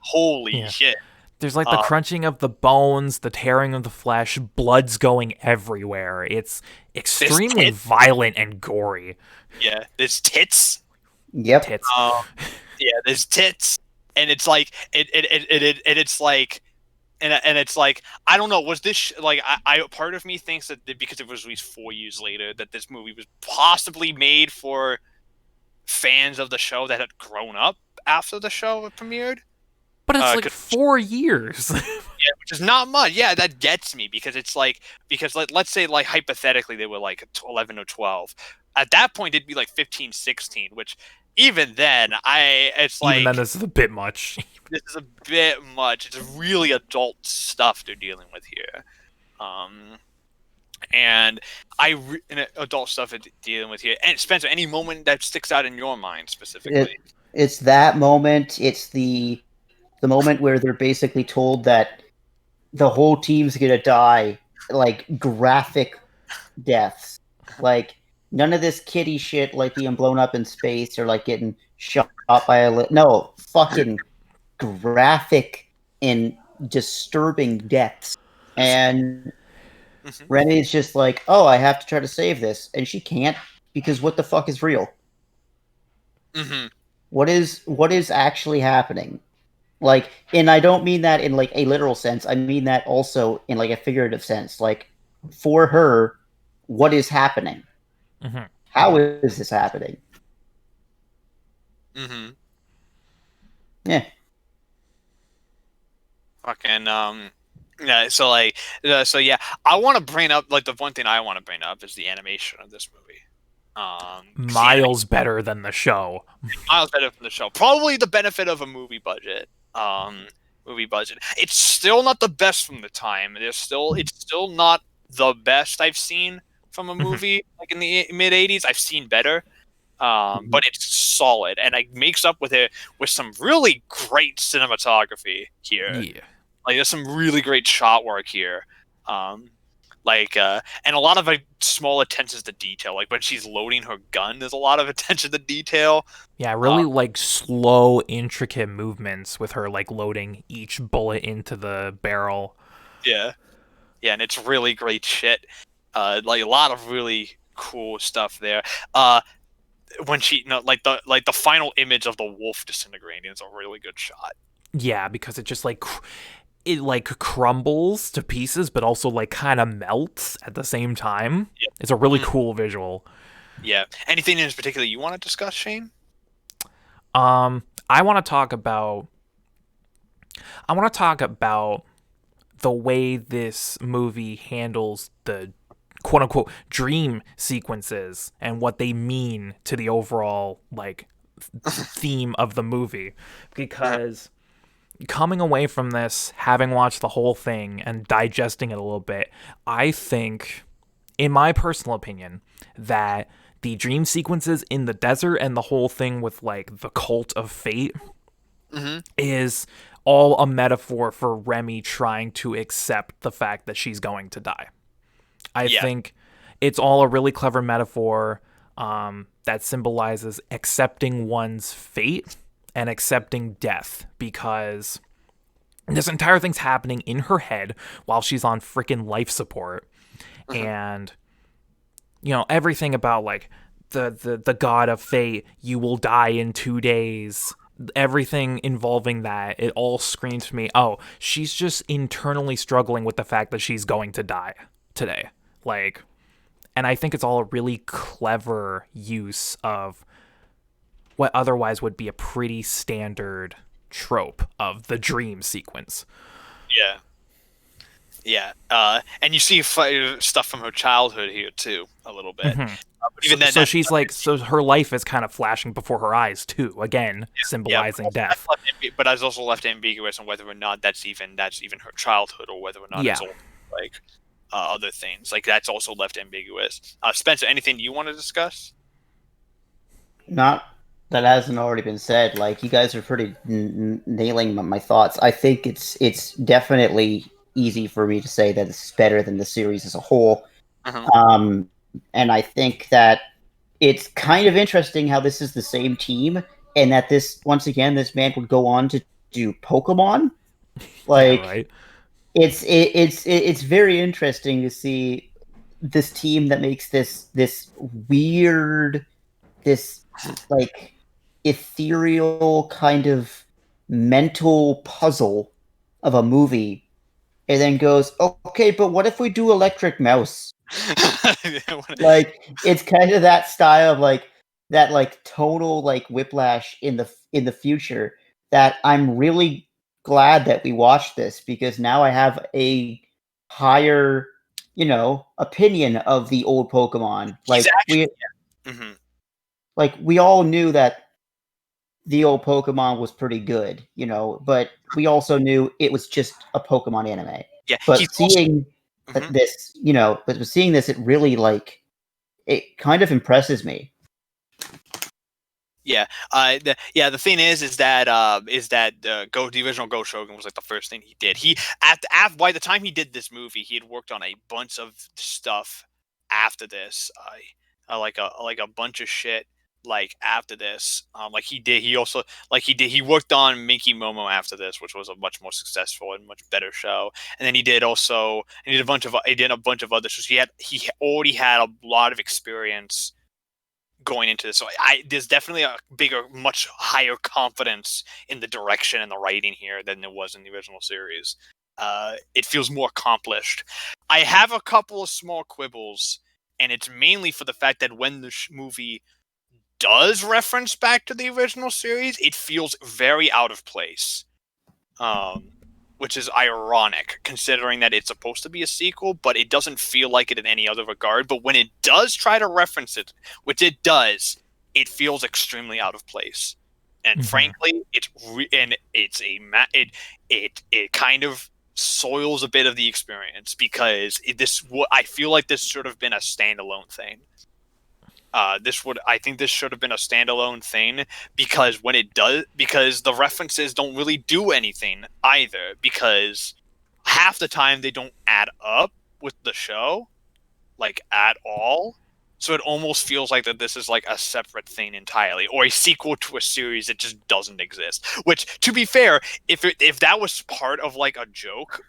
holy shit. There's like the crunching of the bones, the tearing of the flesh, blood's going everywhere. It's extremely violent and gory. Yeah, there's tits. Yep. Tits. Yeah, there's tits, and it's like it's like, and it's like, I don't know. Was this like I part of me thinks that because it was released 4 years later, that this movie was possibly made for fans of the show that had grown up after the show premiered. But it's like 4 years. Yeah, which is not much. Yeah, that gets me, because it's like, let's say like hypothetically they were like 11 or 12. At that point it'd be like 15, 16, which even then it's like, even then this is a bit much. This is a bit much. It's really adult stuff they're dealing with here. And adult stuff they're dealing with here. And Spencer, any moment that sticks out in your mind specifically? It's that moment. It's the moment where they're basically told that the whole team's gonna die, like graphic deaths. Like none of this kiddie shit, like being blown up in space or like getting shot by no, fucking graphic and disturbing deaths. And Remy's just like, oh, I have to try to save this, and she can't, because what the fuck is real? What is actually happening? Like, and I don't mean that in like a literal sense. I mean that also in like a figurative sense. Like, for her, what is happening? How is this happening? Yeah. Fucking yeah. So like, so yeah, I want to bring up like the one thing I want to bring up is the animation of this movie. Miles better than the show. Miles better than the show. Probably the benefit of a movie budget. It's still not the best from the time. It's still not the best I've seen from a movie like in the mid 80s. I've seen better. But it's solid, and it makes up with it with some really great cinematography here. Yeah. Like there's some really great shot work here. And a lot of small attentions to detail. Like when she's loading her gun, there's a lot of attention to detail. Yeah, really like slow, intricate movements with her like loading each bullet into the barrel. Yeah, and it's really great shit. Like a lot of really cool stuff there. When she, like the final image of the wolf disintegrating is a really good shot. Yeah, because it just like it like crumbles to pieces, but also like kind of melts at the same time. Yeah. It's a really cool visual. Yeah. Anything in particular you want to discuss, Shane? I want to talk about the way this movie handles the quote unquote dream sequences and what they mean to the overall like theme of the movie, because coming away from this, having watched the whole thing and digesting it a little bit, I think, in my personal opinion, that the dream sequences in the desert and the whole thing with like the cult of fate is all a metaphor for Remy trying to accept the fact that she's going to die. I think it's all a really clever metaphor that symbolizes accepting one's fate and accepting death, because this entire thing's happening in her head while she's on freaking life support. And, you know, everything about, like, the god of fate, you will die in 2 days, everything involving that, it all screams to me, oh, she's just internally struggling with the fact that she's going to die today. Like, and I think it's all a really clever use of what otherwise would be a pretty standard trope of the dream sequence. Yeah. Yeah. And you see stuff from her childhood here, too, a little bit. But even then, so she's like, so her life is kind of flashing before her eyes, too, again, symbolizing death. But I was also left ambiguous on whether or not that's even her childhood, or whether or not it's all, like, other things. Like, that's also left ambiguous. Spencer, anything you want to discuss? Not that hasn't already been said. Like, you guys are pretty nailing my thoughts. I think it's definitely easy for me to say that it's better than the series as a whole. And I think that it's kind of interesting how this is the same team, and that this, once again, this man would go on to do Pokemon. Like, Yeah, right? It's very interesting to see this team that makes this weird, this, like, ethereal kind of mental puzzle of a movie, and then goes, okay, but what if we do Electric Mouse? Like, it's kind of that style of, like, that, like, total, like, whiplash in the future, that I'm really glad that we watched this, because now I have a higher, opinion of the old Pokemon. Like, like, we all knew that the old Pokemon was pretty good, but we also knew it was just a Pokemon anime. Yeah, but seeing this, seeing this, it really, like, it kind of impresses me. Yeah, the thing is that the original GoShogun was like the first thing he did. By the time he did this movie, he had worked on a bunch of stuff after this, like a bunch of shit. Like, after this, he worked on Minky Momo after this, which was a much more successful and much better show. And then he did a bunch of other shows. He already had a lot of experience going into this, so there's definitely a much higher confidence in the direction and the writing here than there was in the original series. It feels more accomplished. I have a couple of small quibbles, and it's mainly for the fact that when the movie does reference back to the original series, it feels very out of place, which is ironic considering that it's supposed to be a sequel, but it doesn't feel like it in any other regard. But when it does try to reference it, which it does, it feels extremely out of place. And frankly, it kind of soils a bit of the experience, because I feel like this should have been a standalone thing. I think this should have been a standalone thing, because because the references don't really do anything either, because half the time they don't add up with the show, like, at all. So it almost feels like that this is like a separate thing entirely, or a sequel to a series that just doesn't exist. Which, to be fair, if that was part of, like, a joke,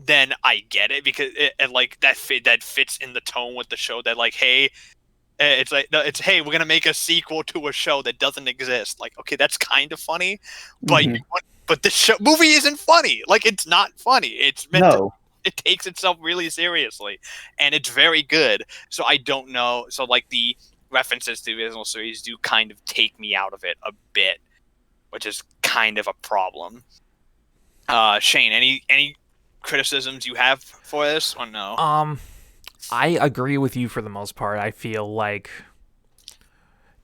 then I get it, because that fits in the tone with the show, that, like, hey, hey, we're gonna make a sequel to a show that doesn't exist. Like, okay, that's kind of funny, but but the movie isn't funny. Like, it's not funny. It's meant to. It takes itself really seriously, and it's very good. So I don't know. So, like, the references to the original series do kind of take me out of it a bit, which is kind of a problem. Shane, any criticisms you have for this, or no? I agree with you for the most part. I feel like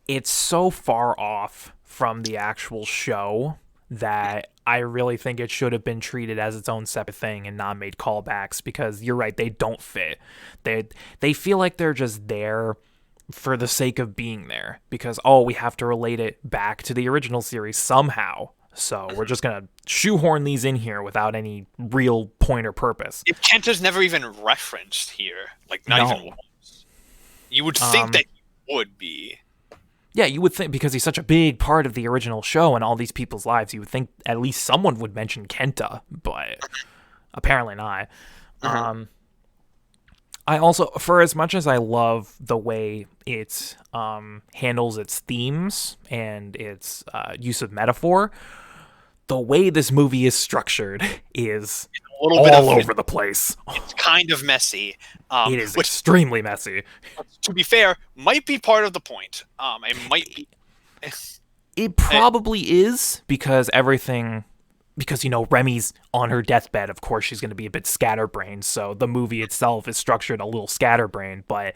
it's so far off from the actual show that I really think it should have been treated as its own separate thing and not made callbacks, because you're right, they don't fit. They feel like they're just there for the sake of being there, because, we have to relate it back to the original series somehow. So we're just gonna shoehorn these in here without any real point or purpose. If Kenta's never even referenced here, like not even once, you would think that he would be. Yeah, you would think, because he's such a big part of the original show and all these people's lives, you would think at least someone would mention Kenta, but apparently not. I also, for as much as I love the way it handles its themes and its use of metaphor, the way this movie is structured is all over the place. It's kind of messy. It is extremely messy. To be fair, might be part of the point. It might be. It probably is, because Remy's on her deathbed. Of course, she's going to be a bit scatterbrained. So the movie itself is structured a little scatterbrained, but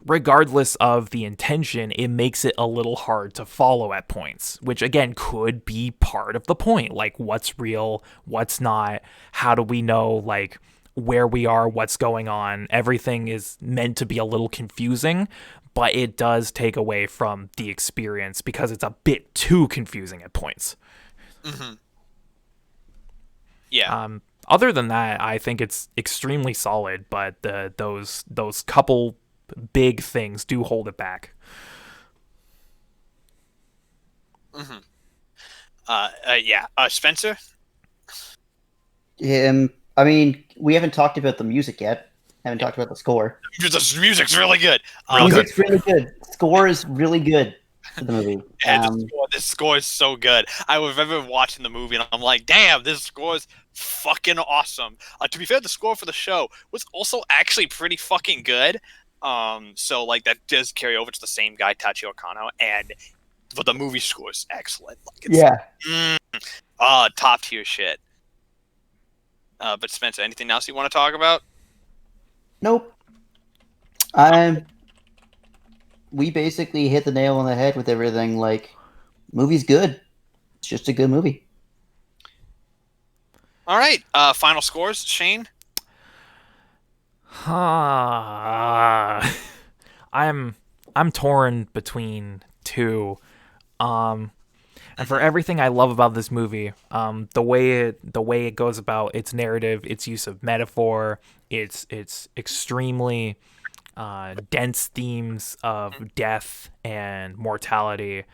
regardless of the intention, it makes it a little hard to follow at points, which again could be part of the point. Like, what's real, what's not, how do we know, like, where we are, what's going on. Everything is meant to be a little confusing, but it does take away from the experience because it's a bit too confusing at points. Yeah. Other than that, I think it's extremely solid, but those couple big things do hold it back. Spencer? I mean, we haven't talked about the music yet. Haven't talked about the score. The music's really good. Music's really good. Score is really good for the movie. Yeah, this score is so good. I remember watching the movie and I'm like, damn, this score is fucking awesome. To be fair, the score for the show was also actually pretty fucking good. So like that does carry over to the same guy, Tachio Kano, but the movie score is excellent. Like, it's, top tier shit. But Spencer, anything else you want to talk about? Nope. We basically hit the nail on the head with everything. Like, movie's good. It's just a good movie. All right. Final scores, Shane. I'm torn between two. And for everything I love about this movie, the way it goes about its narrative, its use of metaphor, its extremely dense themes of death and mortality,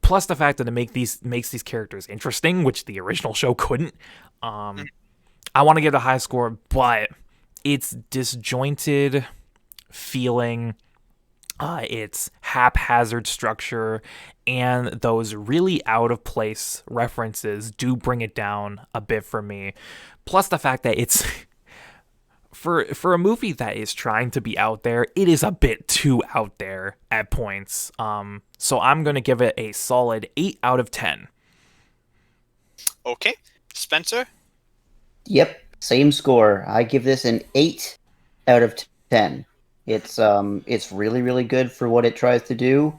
plus the fact that it makes these characters interesting, which the original show couldn't. I want to give it a high score, but it's disjointed feeling, its haphazard structure, and those really out of place references do bring it down a bit for me. Plus the fact that it's for a movie that is trying to be out there, it is a bit too out there at points. So I'm going to give it a solid 8 out of 10. Okay. Spencer? Yep, same score. I give this an 8 out of 10. It's really, really good for what it tries to do.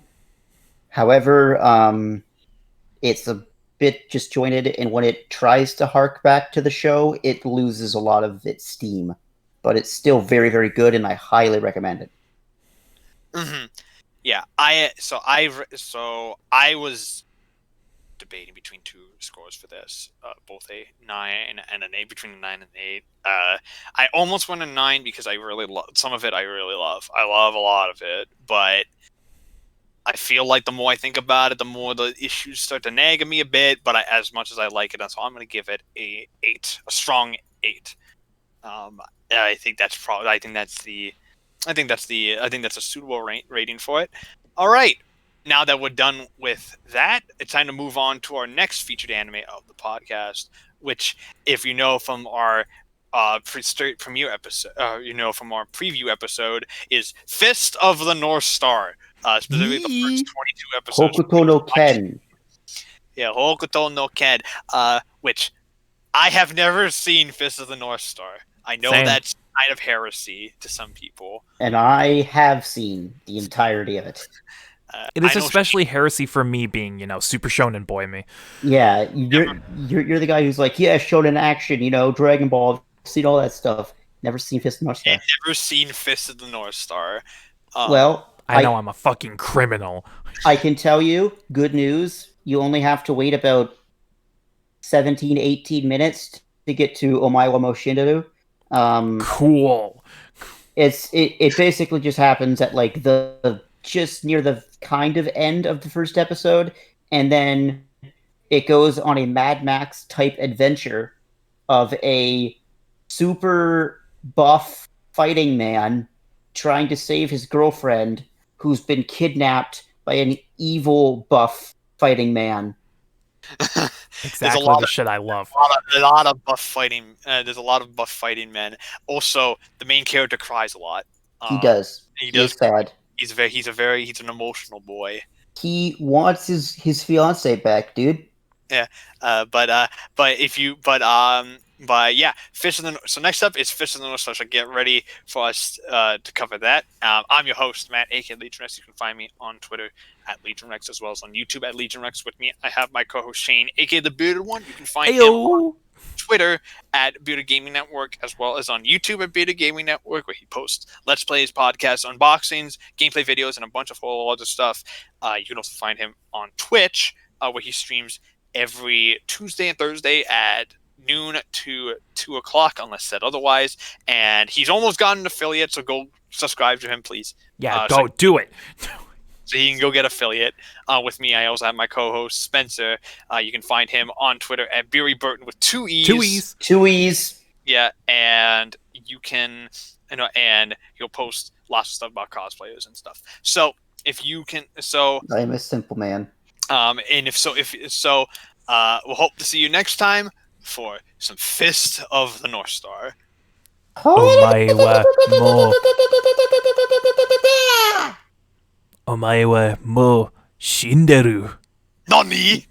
However, it's a bit disjointed, and when it tries to hark back to the show, it loses a lot of its steam. But it's still very, very good, and I highly recommend it. Yeah, I was debating between two scores for this, both a 9 and an 8, between a 9 and 8. I almost went a 9 because I really love some of it. I really love. I love a lot of it, but I feel like the more I think about it, the more the issues start to nag at me a bit. But as much as I like it, so I'm going to give it a 8, a strong 8. I think that's a suitable rating for it. All right. Now that we're done with that, it's time to move on to our next featured anime of the podcast, which, if you know from our premiere episode, from our preview episode, is Fist of the North Star. Specifically, the first 22 episodes. Hokuto no Ken. Yeah, Hokuto no Ken. Which I have never seen Fist of the North Star. I know that's kind of heresy to some people. And I have seen the entirety of it. It is especially heresy for me, being, Super Shonen boy me. Yeah, you're the guy who's like, yeah, Shonen action, Dragon Ball, seen all that stuff. Never seen Fist of the North Star. I've never seen Fist of the North Star. Well, I know I'm a fucking criminal. I can tell you, good news, you only have to wait about 17, 18 minutes to get to Omae wa Moshinderu. Cool. It basically just happens at like the just near the kind of end of the first episode, and then it goes on a Mad Max type adventure of a super buff fighting man trying to save his girlfriend who's been kidnapped by an evil buff fighting man. Exactly the shit I love. A lot of buff fighting. There's a lot of buff fighting men. Also, the main character cries a lot. He does. He is sad. He's an emotional boy. He wants his fiance back, dude. Yeah. But yeah, Fish in the North. So next up is Fish in the North Star. So get ready for us to cover that. I'm your host, Matt, aka Legion Rex. You can find me on Twitter at Legion Rex, as well as on YouTube at Legion Rex. With me, I have my co-host Shane, aka the Bearded One. You can find him on Twitter at Bearded Gaming Network, as well as on YouTube at Bearded Gaming Network, where he posts Let's Plays, podcasts, unboxings, gameplay videos, and a bunch of whole other stuff. You can also find him on Twitch, where he streams every Tuesday and Thursday at noon to 2 o'clock, unless said otherwise. And he's almost got an affiliate, so go subscribe to him, please. Yeah, do it. So he can go get affiliate. With me, I also have my co-host Spencer. You can find him on Twitter at Beery Burton with 2 E's. 2 E's. Yeah, and you can, and he'll post lots of stuff about cosplayers and stuff. So if you can, I am a simple man. And we'll hope to see you next time for some Fist of the North Star. Omae wa mo shinderu. Nani?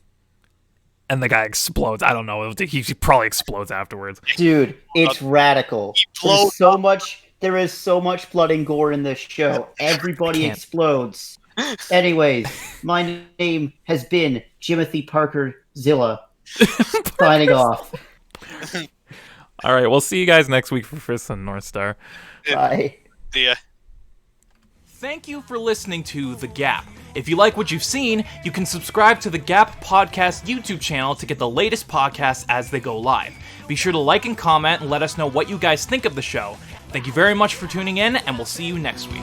And the guy explodes. I don't know. He probably explodes afterwards. Dude, it's radical. There is so much blood and gore in this show. Everybody explodes. Anyways, my name has been Jimothy Parker Zilla. Signing off. All right, we'll see you guys next week for Fist and North Star. Bye. See ya. Thank you for listening to The G.A.P. If you like what you've seen, you can subscribe to the G.A.P Podcast YouTube channel to get the latest podcasts as they go live. Be sure to like and comment and let us know what you guys think of the show. Thank you very much for tuning in, and we'll see you next week.